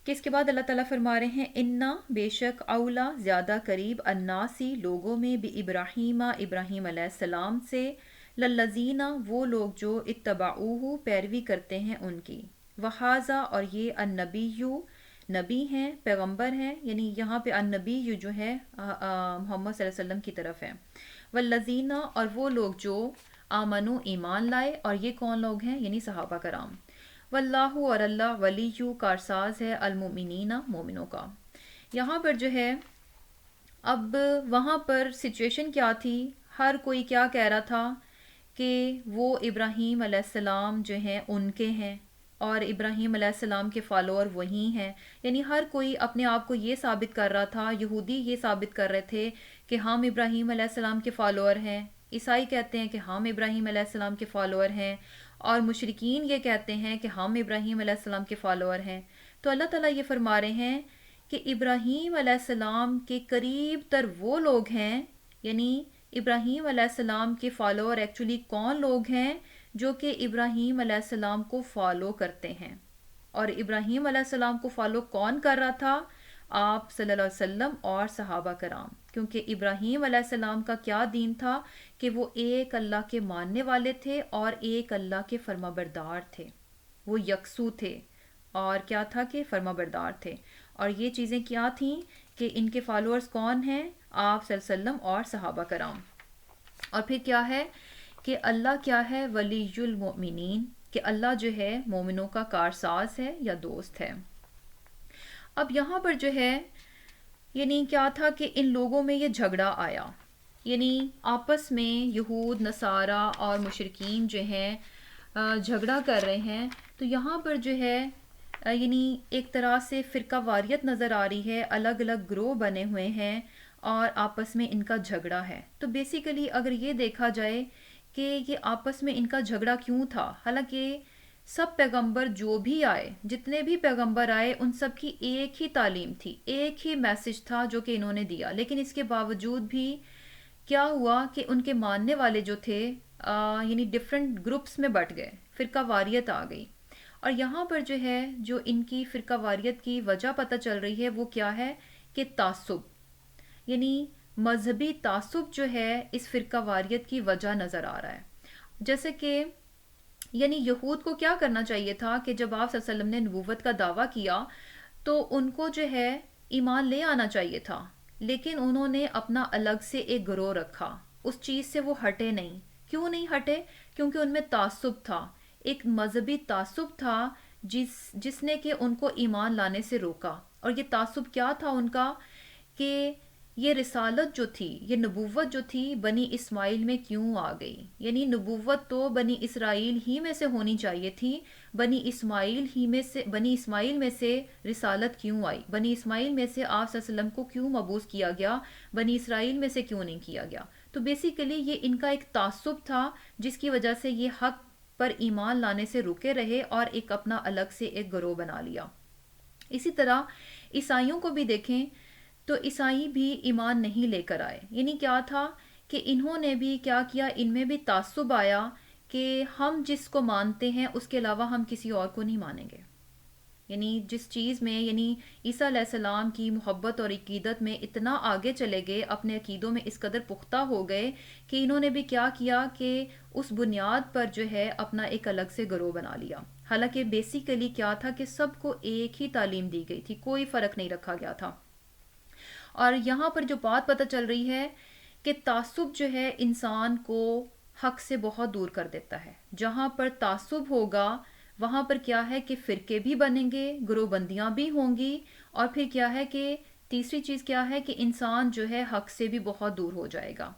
کہ اس کے بعد اللہ تعالیٰ فرما رہے ہیں انا بے شک اولا زیادہ قریب الناسی لوگوں میں بھی ابراہیم ابراہیم علیہ السلام سے للذین وہ لوگ جو اتبعوہ پیروی کرتے ہیں ان کی، وہذا اور یہ النبیو نبی ہیں، پیغمبر ہیں، یعنی یہاں پہ النبی جو ہے محمد صلی اللہ علیہ وسلم کی طرف ہے، والذین اور وہ لوگ جو آمنو ایمان لائے، اور یہ کون لوگ ہیں؟ یعنی صحابہ کرام، واللہ اور اللہ ولیو کارساز ہے المؤمنین مومنوں کا۔ یہاں پر جو ہے اب وہاں پر سچویشن کیا تھی؟ ہر کوئی کیا کہہ رہا تھا کہ وہ ابراہیم علیہ السلام جو ہیں ان کے ہیں، اور ابراہیم علیہ السلام کے فالوور وہی ہیں، یعنی ہر کوئی اپنے آپ کو یہ ثابت کر رہا تھا، یہودی یہ ثابت کر رہے تھے کہ ہم ابراہیم علیہ السلام کے فالوور ہیں، عیسائی کہتے ہیں کہ ہم ابراہیم علیہ السلام کے فالوور ہیں، اور مشرکین یہ کہتے ہیں کہ ہم ابراہیم علیہ السلام کے فالوور ہیں۔ تو اللہ تعالیٰ یہ فرما رہے ہیں کہ ابراہیم علیہ السلام کے قریب تر وہ لوگ ہیں، یعنی ابراہیم علیہ السلام کے فالوور ایکچولی کون لوگ ہیں؟ جو کہ ابراہیم علیہ السلام کو فالو کرتے ہیں۔ اور ابراہیم علیہ السلام کو فالو کون کر رہا تھا؟ آپ صلی اللہ علیہ وسلم اور صحابہ کرام، کیونکہ ابراہیم علیہ السلام کا کیا دین تھا کہ وہ ایک اللہ کے ماننے والے تھے اور ایک اللہ کے فرما بردار تھے، وہ یکسو تھے، اور کیا تھا کہ فرما بردار تھے۔ اور یہ چیزیں کیا تھیں کہ ان کے فالوورز کون ہیں؟ آپ صلی اللہ علیہ وسلم اور صحابہ کرام۔ اور پھر کیا ہے کہ اللہ کیا ہے؟ ولی المؤمنین، کہ اللہ جو ہے مومنوں کا کارساز ہے یا دوست ہے۔ اب یہاں پر جو ہے یعنی کیا تھا کہ ان لوگوں میں یہ جھگڑا آیا، یعنی آپس میں یہود نصارہ اور مشرکین جو ہیں جھگڑا کر رہے ہیں، تو یہاں پر جو ہے یعنی ایک طرح سے فرقہ واریت نظر آ رہی ہے، الگ الگ گروہ بنے ہوئے ہیں اور آپس میں ان کا جھگڑا ہے۔ تو بیسیکلی اگر یہ دیکھا جائے کہ یہ آپس میں ان کا جھگڑا کیوں تھا، حالانکہ سب پیغمبر جو بھی آئے، جتنے بھی پیغمبر آئے، ان سب کی ایک ہی تعلیم تھی، ایک ہی میسج تھا جو کہ انہوں نے دیا، لیکن اس کے باوجود بھی کیا ہوا کہ ان کے ماننے والے جو تھے یعنی ڈفرینٹ گروپس میں بٹ گئے، فرقہ واریت آ گئی۔ اور یہاں پر جو ہے جو ان کی فرقہ واریت کی وجہ پتہ چل رہی ہے وہ کیا ہے کہ تعصب، یعنی مذہبی تعصب جو ہے اس فرقہ واریت کی وجہ نظر آ رہا ہے۔ جیسے کہ یعنی یہود کو کیا کرنا چاہیے تھا کہ جب آپ صلی اللہ علیہ وسلم نے نبوت کا دعویٰ کیا تو ان کو جو ہے ایمان لے آنا چاہیے تھا، لیکن انہوں نے اپنا الگ سے ایک گروہ رکھا، اس چیز سے وہ ہٹے نہیں۔ کیوں نہیں ہٹے؟ کیونکہ ان میں تعصب تھا، ایک مذہبی تعصب تھا جس نے کہ ان کو ایمان لانے سے روکا۔ اور یہ تعصب کیا تھا ان کا کہ یہ رسالت جو تھی، یہ نبوت جو تھی بنی اسماعیل میں کیوں آ گئی؟ یعنی نبوت تو بنی اسرائیل ہی میں سے ہونی چاہیے تھی، بنی اسماعیل میں سے رسالت کیوں آئی؟ بنی اسماعیل میں سے آپ صلی اللہ علیہ وسلم کو کیوں مبعوث کیا گیا؟ بنی اسرائیل میں سے کیوں نہیں کیا گیا؟ تو بیسیکلی یہ ان کا ایک تعصب تھا جس کی وجہ سے یہ حق پر ایمان لانے سے رکے رہے اور ایک اپنا الگ سے ایک گروہ بنا لیا۔ اسی طرح عیسائیوں کو بھی دیکھیں تو عیسائی بھی ایمان نہیں لے کر آئے، یعنی کیا تھا کہ انہوں نے بھی کیا کیا، ان میں بھی تعصب آیا کہ ہم جس کو مانتے ہیں اس کے علاوہ ہم کسی اور کو نہیں مانیں گے۔ یعنی جس چیز میں یعنی عیسیٰ علیہ السلام کی محبت اور عقیدت میں اتنا آگے چلے گئے، اپنے عقیدوں میں اس قدر پختہ ہو گئے کہ انہوں نے بھی کیا کیا کہ اس بنیاد پر جو ہے اپنا ایک الگ سے گروہ بنا لیا۔ حالانکہ بیسیکلی کیا تھا کہ سب کو ایک ہی تعلیم دی گئی تھی، کوئی فرق نہیں رکھا گیا تھا۔ اور یہاں پر جو بات پتہ چل رہی ہے کہ تعصب جو ہے انسان کو حق سے بہت دور کر دیتا ہے۔ جہاں پر تعصب ہوگا وہاں پر کیا ہے کہ فرقے بھی بنیں گے، گروہ بندیاں بھی ہوں گی، اور پھر کیا ہے کہ تیسری چیز کیا ہے کہ انسان جو ہے حق سے بھی بہت دور ہو جائے گا۔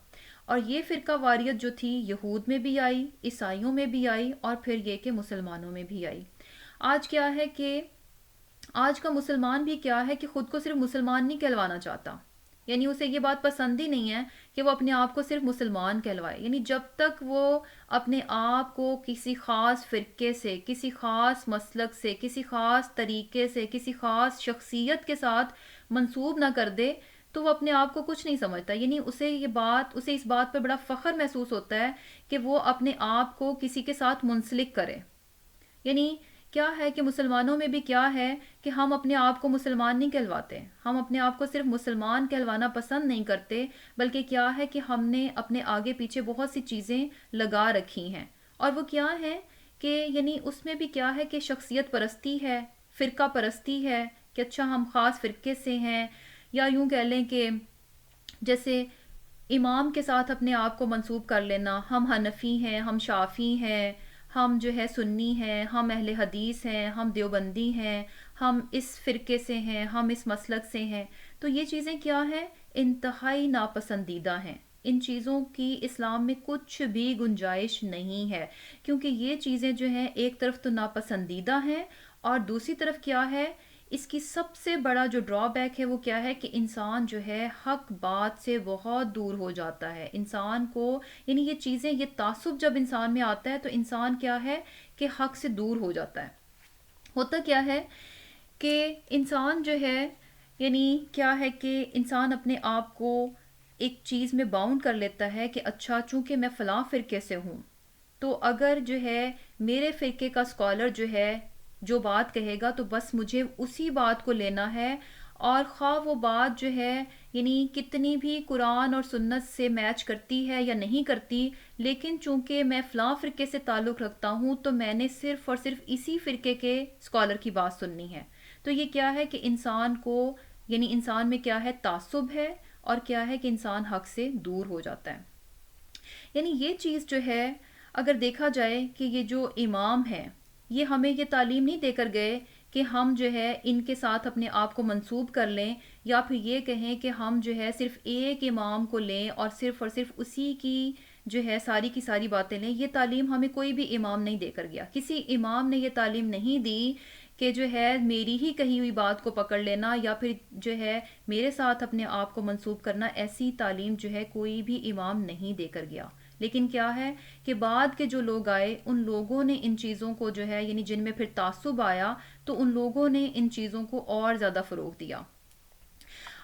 اور یہ فرقہ واریت جو تھی یہود میں بھی آئی، عیسائیوں میں بھی آئی، اور پھر یہ کہ مسلمانوں میں بھی آئی۔ آج کیا ہے کہ آج کا مسلمان بھی کیا ہے کہ خود کو صرف مسلمان نہیں کہلوانا چاہتا، یعنی اسے یہ بات پسند ہی نہیں ہے کہ وہ اپنے آپ کو صرف مسلمان کہلوائے. یعنی جب تک وہ اپنے آپ کو کسی خاص فرقے سے، کسی خاص مسلک سے، کسی خاص طریقے سے، کسی خاص شخصیت کے ساتھ منسوب نہ کر دے تو وہ اپنے آپ کو کچھ نہیں سمجھتا. یعنی اسے اس بات پہ بڑا فخر محسوس ہوتا ہے کہ وہ اپنے آپ کو کسی کے ساتھ منسلک کرے. یعنی کیا ہے کہ مسلمانوں میں بھی کیا ہے کہ ہم اپنے آپ کو مسلمان نہیں کہلواتے. ہم اپنے آپ کو صرف مسلمان کہلوانا پسند نہیں کرتے، بلکہ کیا ہے کہ ہم نے اپنے آگے پیچھے بہت سی چیزیں لگا رکھی ہیں. اور وہ کیا ہے کہ یعنی اس میں بھی کیا ہے کہ شخصیت پرستی ہے، فرقہ پرستی ہے کہ اچھا ہم خاص فرقے سے ہیں، یا یوں کہہ لیں کہ جیسے امام کے ساتھ اپنے آپ کو منسوب کر لینا، ہم حنفی ہیں، ہم شافی ہیں، ہم جو ہے سنی ہیں، ہم اہل حدیث ہیں، ہم دیوبندی ہیں، ہم اس فرقے سے ہیں، ہم اس مسلک سے ہیں. تو یہ چیزیں کیا ہیں؟ انتہائی ناپسندیدہ ہیں. ان چیزوں کی اسلام میں کچھ بھی گنجائش نہیں ہے، کیونکہ یہ چیزیں جو ہیں ایک طرف تو ناپسندیدہ ہیں، اور دوسری طرف کیا ہے، اس کی سب سے بڑا جو ڈرا بیک ہے وہ کیا ہے کہ انسان جو ہے حق بات سے بہت دور ہو جاتا ہے. انسان کو یعنی یہ چیزیں، یہ تعصب جب انسان میں آتا ہے تو انسان کیا ہے کہ حق سے دور ہو جاتا ہے. ہوتا کیا ہے کہ انسان جو ہے یعنی کیا ہے کہ انسان اپنے آپ کو ایک چیز میں باؤنڈ کر لیتا ہے کہ اچھا چونکہ میں فلاں فرقے سے ہوں تو اگر جو ہے میرے فرقے کا اسکالر جو ہے جو بات کہے گا تو بس مجھے اسی بات کو لینا ہے، اور خواہ وہ بات جو ہے یعنی کتنی بھی قرآن اور سنت سے میچ کرتی ہے یا نہیں کرتی، لیکن چونکہ میں فلاں فرقے سے تعلق رکھتا ہوں تو میں نے صرف اور صرف اسی فرقے کے اسکالر کی بات سننی ہے. تو یہ کیا ہے کہ انسان کو یعنی انسان میں کیا ہے، تعصب ہے، اور کیا ہے کہ انسان حق سے دور ہو جاتا ہے. یعنی یہ چیز جو ہے اگر دیکھا جائے کہ یہ جو امام ہیں یہ ہمیں یہ تعلیم نہیں دے کر گئے کہ ہم جو ہے ان کے ساتھ اپنے آپ کو منسوب کر لیں، یا پھر یہ کہیں کہ ہم جو ہے صرف ایک امام کو لیں اور صرف اسی کی جو ہے ساری کی ساری باتیں لیں. یہ تعلیم ہمیں کوئی بھی امام نہیں دے کر گیا. کسی امام نے یہ تعلیم نہیں دی کہ جو ہے میری ہی کہی ہوئی بات کو پکڑ لینا یا پھر جو ہے میرے ساتھ اپنے آپ کو منسوب کرنا. ایسی تعلیم جو ہے کوئی بھی امام نہیں دے کر گیا. لیکن کیا ہے کہ بعد کے جو لوگ آئے ان لوگوں نے ان چیزوں کو جو ہے یعنی جن میں پھر تعصب آیا تو ان لوگوں نے ان چیزوں کو اور زیادہ فروغ دیا.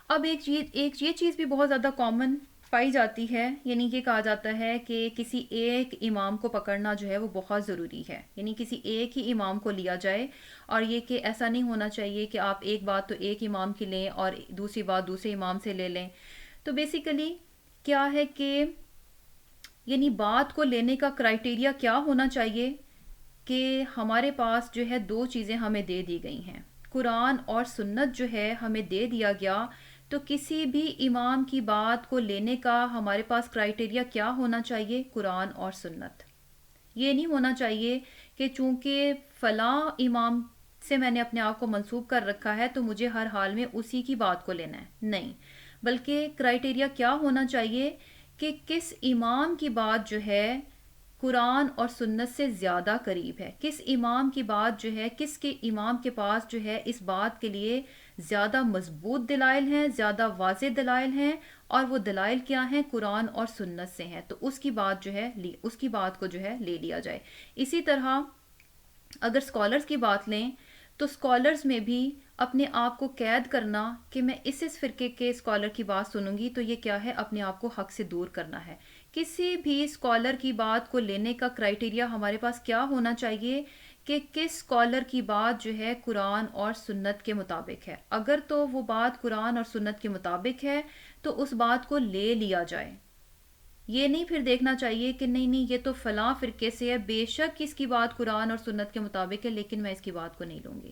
اب ایک یہ چیز بھی بہت زیادہ کامن پائی جاتی ہے، یعنی یہ کہا جاتا ہے کہ کسی ایک امام کو پکڑنا جو ہے وہ بہت ضروری ہے. یعنی کسی ایک ہی امام کو لیا جائے، اور یہ کہ ایسا نہیں ہونا چاہیے کہ آپ ایک بات تو ایک امام کی لیں اور دوسری بات دوسرے امام سے لے لیں. تو بیسیکلی کیا ہے کہ یعنی بات کو لینے کا کرائٹیریا کیا ہونا چاہیے کہ ہمارے پاس جو ہے دو چیزیں ہمیں دے دی گئی ہیں. قرآن اور سنت جو ہے ہمیں دے دیا گیا، تو کسی بھی امام کی بات کو لینے کا ہمارے پاس کرائٹیریا کیا ہونا چاہیے؟ قرآن اور سنت. یہ نہیں ہونا چاہیے کہ چونکہ فلاں امام سے میں نے اپنے آپ کو منسوب کر رکھا ہے تو مجھے ہر حال میں اسی کی بات کو لینا ہے. نہیں، بلکہ کرائٹیریا کیا ہونا چاہیے کہ کس امام کی بات جو ہے قرآن اور سنت سے زیادہ قریب ہے، کس امام کی بات جو ہے، کس کے امام کے پاس جو ہے اس بات کے لیے زیادہ مضبوط دلائل ہیں، زیادہ واضح دلائل ہیں، اور وہ دلائل کیا ہیں؟ قرآن اور سنت سے ہیں. تو اس کی بات جو ہے اس کی بات کو جو ہے لے لیا جائے. اسی طرح اگر اسکالرس کی بات لیں تو اسکالرس میں بھی اپنے آپ کو قید کرنا کہ میں اس فرقے کے اسکالر کی بات سنوں گی، تو یہ کیا ہے؟ اپنے آپ کو حق سے دور کرنا ہے. کسی بھی اسکالر کی بات کو لینے کا کرائٹیریا ہمارے پاس کیا ہونا چاہیے کہ کس اسکالر کی بات جو ہے قرآن اور سنت کے مطابق ہے. اگر تو وہ بات قرآن اور سنت کے مطابق ہے تو اس بات کو لے لیا جائے. یہ نہیں پھر دیکھنا چاہیے کہ نہیں یہ تو فلاں فرقے سے ہے، بے شک اس کی بات قرآن اور سنت کے مطابق ہے لیکن میں اس کی بات کو نہیں لوں گی.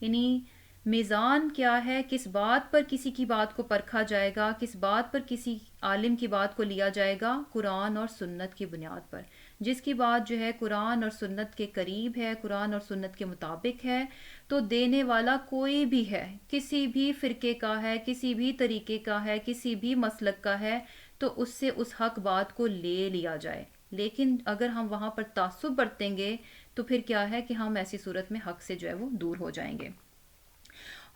یعنی میزان کیا ہے، کس بات پر کسی کی بات کو پرکھا جائے گا، کس بات پر کسی عالم کی بات کو لیا جائے گا؟ قرآن اور سنت کی بنیاد پر. جس کی بات جو ہے قرآن اور سنت کے قریب ہے، قرآن اور سنت کے مطابق ہے، تو دینے والا کوئی بھی ہے، کسی بھی فرقے کا ہے، کسی بھی طریقے کا ہے، کسی بھی مسلک کا ہے، تو اس سے اس حق بات کو لے لیا جائے. لیکن اگر ہم وہاں پر تعصب برتیں گے تو پھر کیا ہے کہ ہم ایسی صورت میں حق سے جو ہے وہ دور ہو جائیں گے.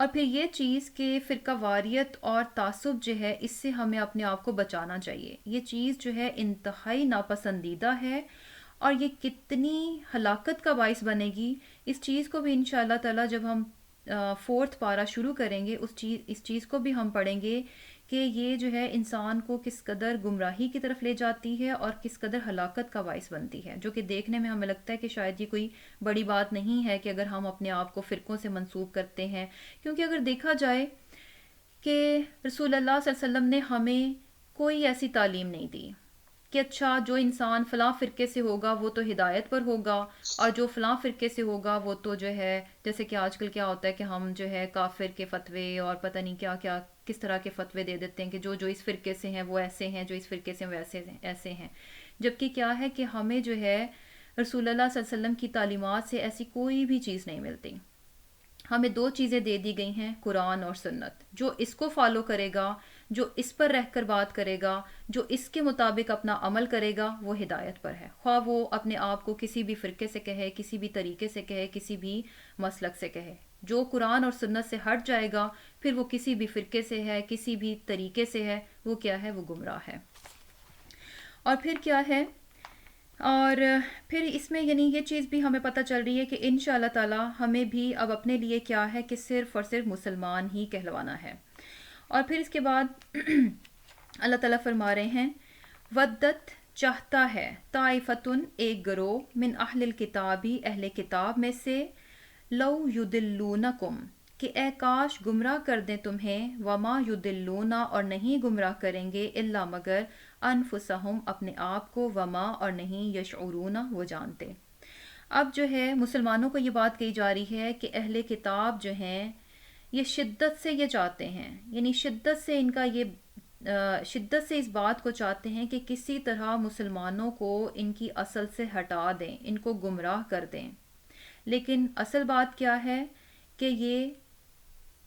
اور پھر یہ چیز کہ فرقہ واریت اور تعصب جو ہے اس سے ہمیں اپنے آپ کو بچانا چاہیے. یہ چیز جو ہے انتہائی ناپسندیدہ ہے اور یہ کتنی ہلاکت کا باعث بنے گی. اس چیز کو بھی انشاءاللہ تعالی جب ہم فورتھ پارہ شروع کریں گے اس چیز کو بھی ہم پڑھیں گے کہ یہ جو ہے انسان کو کس قدر گمراہی کی طرف لے جاتی ہے اور کس قدر ہلاکت کا باعث بنتی ہے، جو کہ دیکھنے میں ہمیں لگتا ہے کہ شاید یہ کوئی بڑی بات نہیں ہے کہ اگر ہم اپنے آپ کو فرقوں سے منسوب کرتے ہیں. کیونکہ اگر دیکھا جائے کہ رسول اللہ صلی اللہ علیہ وسلم نے ہمیں کوئی ایسی تعلیم نہیں دی کہ اچھا جو انسان فلاں فرقے سے ہوگا وہ تو ہدایت پر ہوگا اور جو فلاں فرقے سے ہوگا وہ تو جو ہے، جیسے کہ آج کل کیا ہوتا ہے کہ ہم جو ہے کافر کے فتوے اور پتہ نہیں کیا کیا کس طرح کے فتوے دے دیتے ہیں کہ جو اس فرقے سے ہیں وہ ایسے ہیں، جو اس فرقے سے ویسے ایسے ہیں. جبکہ کیا ہے کہ ہمیں جو ہے رسول اللہ صلی اللہ علیہ وسلم کی تعلیمات سے ایسی کوئی بھی چیز نہیں ملتی. ہمیں دو چیزیں دے دی گئی ہیں، قرآن اور سنت. جو اس کو فالو کرے گا، جو اس پر رہ کر بات کرے گا، جو اس کے مطابق اپنا عمل کرے گا، وہ ہدایت پر ہے، خواہ وہ اپنے آپ کو کسی بھی فرقے سے کہے، کسی بھی طریقے سے کہے، کسی بھی مسلک سے کہے. جو قرآن اور سنت سے ہٹ جائے گا پھر وہ کسی بھی فرقے سے ہے، کسی بھی طریقے سے ہے، وہ کیا ہے، وہ گمراہ ہے. اور پھر کیا ہے، اور پھر اس میں یعنی یہ چیز بھی ہمیں پتہ چل رہی ہے کہ انشاءاللہ تعالی ہمیں بھی اب اپنے لیے کیا ہے کہ صرف اور صرف مسلمان ہی کہلوانا ہے. اور پھر اس کے بعد اللہ تعالیٰ فرما رہے ہیں ودت چاہتا ہے طائفتن ایک گروہ من اہل الکتابی اہل کتاب میں سے لو یدلونکم کہ اے کاش گمراہ کر دیں تمہیں وما یدلونا اور نہیں گمراہ کریں گے الا مگر انفسہم اپنے آپ کو وما اور نہیں یشعرون وہ جانتے. اب جو ہے مسلمانوں کو یہ بات کہی جا رہی ہے کہ اہل کتاب جو ہیں یہ شدت سے یہ چاہتے ہیں، یعنی شدت سے ان کا یہ شدت سے اس بات کو چاہتے ہیں کہ کسی طرح مسلمانوں کو ان کی اصل سے ہٹا دیں، ان کو گمراہ کر دیں. لیکن اصل بات کیا ہے کہ یہ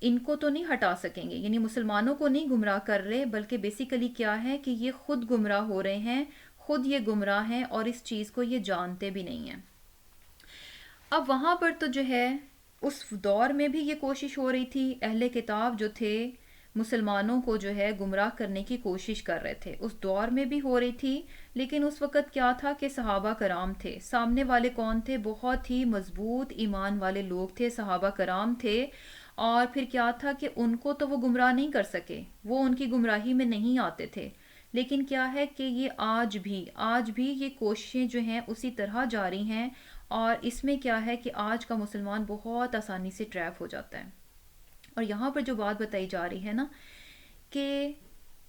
ان کو تو نہیں ہٹا سکیں گے، یعنی مسلمانوں کو نہیں گمراہ کر رہے، بلکہ بیسیکلی کیا ہے کہ یہ خود گمراہ ہو رہے ہیں، خود یہ گمراہ ہیں اور اس چیز کو یہ جانتے بھی نہیں ہیں. اب وہاں پر تو جو ہے اس دور میں بھی یہ کوشش ہو رہی تھی، اہل کتاب جو تھے مسلمانوں کو جو ہے گمراہ کرنے کی کوشش کر رہے تھے، اس دور میں بھی ہو رہی تھی. لیکن اس وقت کیا تھا کہ صحابہ کرام تھے، سامنے والے کون تھے، بہت ہی مضبوط ایمان والے لوگ تھے، صحابہ کرام تھے. اور پھر کیا تھا کہ ان کو تو وہ گمراہ نہیں کر سکے، وہ ان کی گمراہی میں نہیں آتے تھے. لیکن کیا ہے کہ یہ آج بھی یہ کوششیں جو ہیں اسی طرح جاری ہیں. اور اس میں کیا ہے کہ آج کا مسلمان بہت آسانی سے ٹریپ ہو جاتا ہے. اور یہاں پر جو بات بتائی جا رہی ہے نا کہ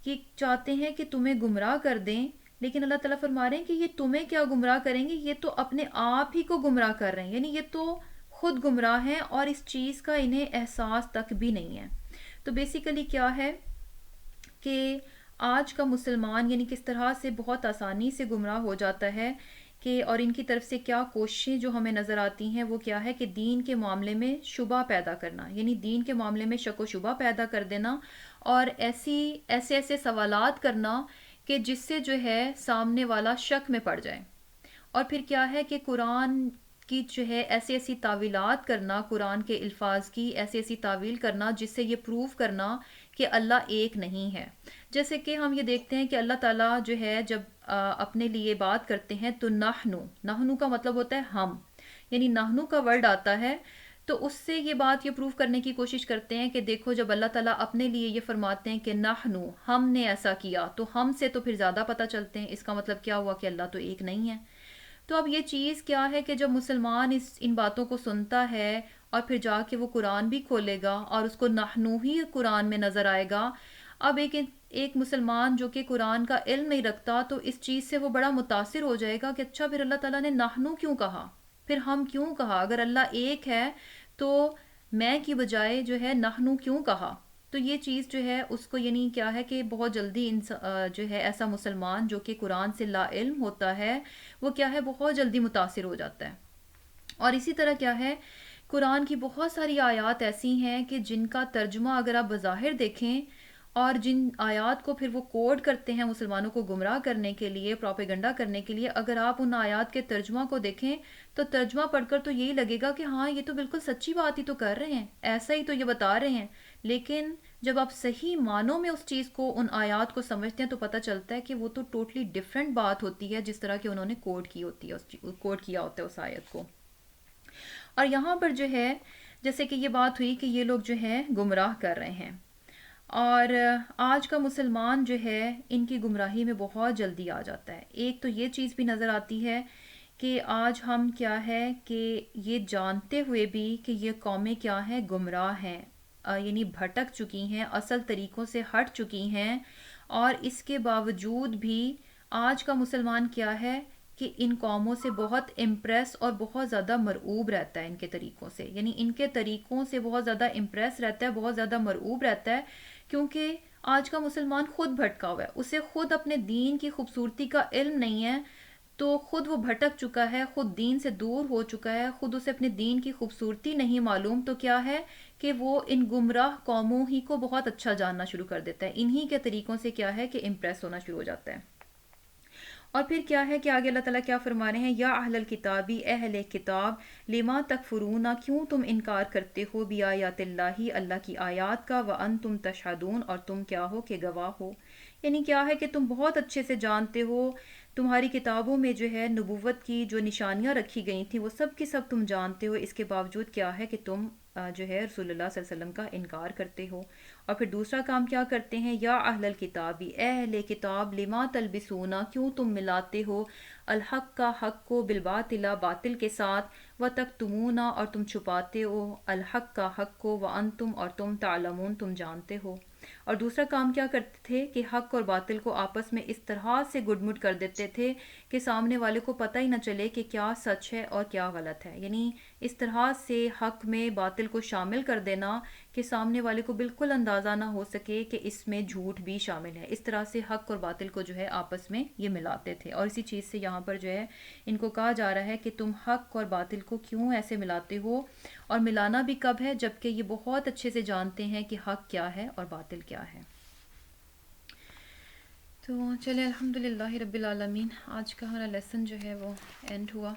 یہ چاہتے ہیں کہ تمہیں گمراہ کر دیں، لیکن اللہ تعالیٰ فرما رہے ہیں کہ یہ تمہیں کیا گمراہ کریں گے، یہ تو اپنے آپ ہی کو گمراہ کر رہے ہیں، یعنی یہ تو خود گمراہ ہیں اور اس چیز کا انہیں احساس تک بھی نہیں ہے. تو بیسیکلی کیا ہے کہ آج کا مسلمان یعنی کس طرح سے بہت آسانی سے گمراہ ہو جاتا ہے کہ، اور ان کی طرف سے کیا کوششیں جو ہمیں نظر آتی ہیں وہ کیا ہے کہ دین کے معاملے میں شبہ پیدا کرنا، یعنی دین کے معاملے میں شک و شبہ پیدا کر دینا اور ایسے سوالات کرنا کہ جس سے جو ہے سامنے والا شک میں پڑ جائے. اور پھر کیا ہے کہ قرآن کی جو ہے ایسی تعویلات کرنا، قرآن کے الفاظ کی ایسی تعویل کرنا جس سے یہ پروف کرنا کہ اللہ ایک نہیں ہے. جیسے کہ ہم یہ دیکھتے ہیں کہ اللہ تعالیٰ جو ہے جب اپنے لیے بات کرتے ہیں تو نحنو کا مطلب ہوتا ہے ہم، یعنی نحنو کا ورڈ آتا ہے تو اس سے یہ بات یہ پروف کرنے کی کوشش کرتے ہیں کہ دیکھو جب اللہ تعالیٰ اپنے لیے یہ فرماتے ہیں کہ نحنو ہم نے ایسا کیا تو ہم سے تو پھر زیادہ پتہ چلتے ہیں، اس کا مطلب کیا ہوا کہ اللہ تو ایک نہیں ہے. تو اب یہ چیز کیا ہے کہ جب مسلمان ان باتوں کو سنتا ہے اور پھر جا کے وہ قرآن بھی کھولے گا اور اس کو نحنو ہی قرآن میں نظر آئے گا. اب ایک مسلمان جو کہ قرآن کا علم نہیں رکھتا تو اس چیز سے وہ بڑا متاثر ہو جائے گا کہ اچھا پھر اللہ تعالیٰ نے نحنو کیوں کہا، پھر ہم کیوں کہا، اگر اللہ ایک ہے تو میں کی بجائے جو ہے نحنو کیوں کہا. تو یہ چیز جو ہے اس کو یعنی کیا ہے کہ بہت جلدی جو ہے ایسا مسلمان جو کہ قرآن سے لا علم ہوتا ہے وہ کیا ہے بہت جلدی متاثر ہو جاتا ہے. اور اسی طرح کیا ہے قرآن کی بہت ساری آیات ایسی ہیں کہ جن کا ترجمہ اگر آپ بظاہر دیکھیں اور جن آیات کو پھر وہ کوڈ کرتے ہیں مسلمانوں کو گمراہ کرنے کے لیے، پروپیگنڈا کرنے کے لیے، اگر آپ ان آیات کے ترجمہ کو دیکھیں تو ترجمہ پڑھ کر تو یہی لگے گا کہ ہاں یہ تو بالکل سچی بات ہی تو کر رہے ہیں، ایسا ہی تو یہ بتا رہے ہیں. لیکن جب آپ صحیح معنوں میں اس چیز کو، ان آیات کو سمجھتے ہیں تو پتہ چلتا ہے کہ وہ تو ٹوٹلی ڈیفرنٹ بات ہوتی ہے جس طرح کہ انہوں نے کوڈ کی ہوتی ہے، کوڈ کیا ہوتا ہے اس آیت کو. اور یہاں پر جو ہے جیسے کہ یہ بات ہوئی کہ یہ لوگ جو ہیں گمراہ کر رہے ہیں، اور آج کا مسلمان جو ہے ان کی گمراہی میں بہت جلدی آ جاتا ہے. ایک تو یہ چیز بھی نظر آتی ہے کہ آج ہم کیا ہے کہ یہ جانتے ہوئے بھی کہ یہ قومیں کیا ہیں، گمراہ ہیں، یعنی بھٹک چکی ہیں، اصل طریقوں سے ہٹ چکی ہیں، اور اس کے باوجود بھی آج کا مسلمان کیا ہے کہ ان قوموں سے بہت امپریس اور بہت زیادہ مرعوب رہتا ہے ان کے طریقوں سے، یعنی ان کے طریقوں سے بہت زیادہ امپریس رہتا ہے، بہت زیادہ مرعوب رہتا ہے، کیونکہ آج کا مسلمان خود بھٹکا ہوا ہے، اسے خود اپنے دین کی خوبصورتی کا علم نہیں ہے، تو خود وہ بھٹک چکا ہے، خود دین سے دور ہو چکا ہے، خود اسے اپنے دین کی خوبصورتی نہیں معلوم، تو کیا ہے کہ وہ ان گمراہ قوموں ہی کو بہت اچھا جاننا شروع کر دیتا ہے، انہی کے طریقوں سے کیا ہے کہ امپریس ہونا شروع ہو جاتا ہے. اور پھر کیا ہے کہ آگے اللہ تعالیٰ کیا فرما رہے ہیں، یا اہل الکتابی، اے اہل کتاب، لما تکفرون، کیوں تم انکار کرتے ہو، بیایات اللہ، اللہ کی آیات کا، وانتم تشہدون، اور تم کیا ہو کہ گواہ ہو. یعنی کیا ہے کہ تم بہت اچھے سے جانتے ہو، تمہاری کتابوں میں جو ہے نبوت کی جو نشانیاں رکھی گئی تھیں وہ سب کی سب تم جانتے ہو، اس کے باوجود کیا ہے کہ تم جو ہے رسول اللہ صلی اللہ علیہ وسلم کا انکار کرتے ہو. اور پھر دوسرا کام کیا کرتے ہیں، یا اہل الکتابی، اے اہل کتاب، لما تلبسونا، کیوں تم ملاتے ہو، الحق کا، حق کو، بالباطل، باطل کے ساتھ، وتکتمونا، اور تم چھپاتے ہو، الحق کا، حق کو، وانتم، اور تم، تعلمون، تم جانتے ہو. اور دوسرا کام کیا کرتے تھے کہ حق اور باطل کو آپس میں اس طرح سے گڈ مڈ کر دیتے تھے کہ سامنے والے کو پتہ ہی نہ چلے کہ کیا سچ ہے اور کیا غلط ہے، یعنی اس طرح سے حق میں باطل کو شامل کر دینا کہ سامنے والے کو بالکل اندازہ نہ ہو سکے کہ اس میں جھوٹ بھی شامل ہے. اس طرح سے حق اور باطل کو جو ہے آپس میں یہ ملاتے تھے، اور اسی چیز سے یہاں پر جو ہے ان کو کہا جا رہا ہے کہ تم حق اور باطل کو کیوں ایسے ملاتے ہو، اور ملانا بھی کب ہے، جبکہ یہ بہت اچھے سے جانتے ہیں کہ حق کیا ہے اور باطل کیا ہے. تو چلے الحمدللہ رب العالمین، آج کا ہمارا لیسن جو ہے وہ اینڈ ہوا.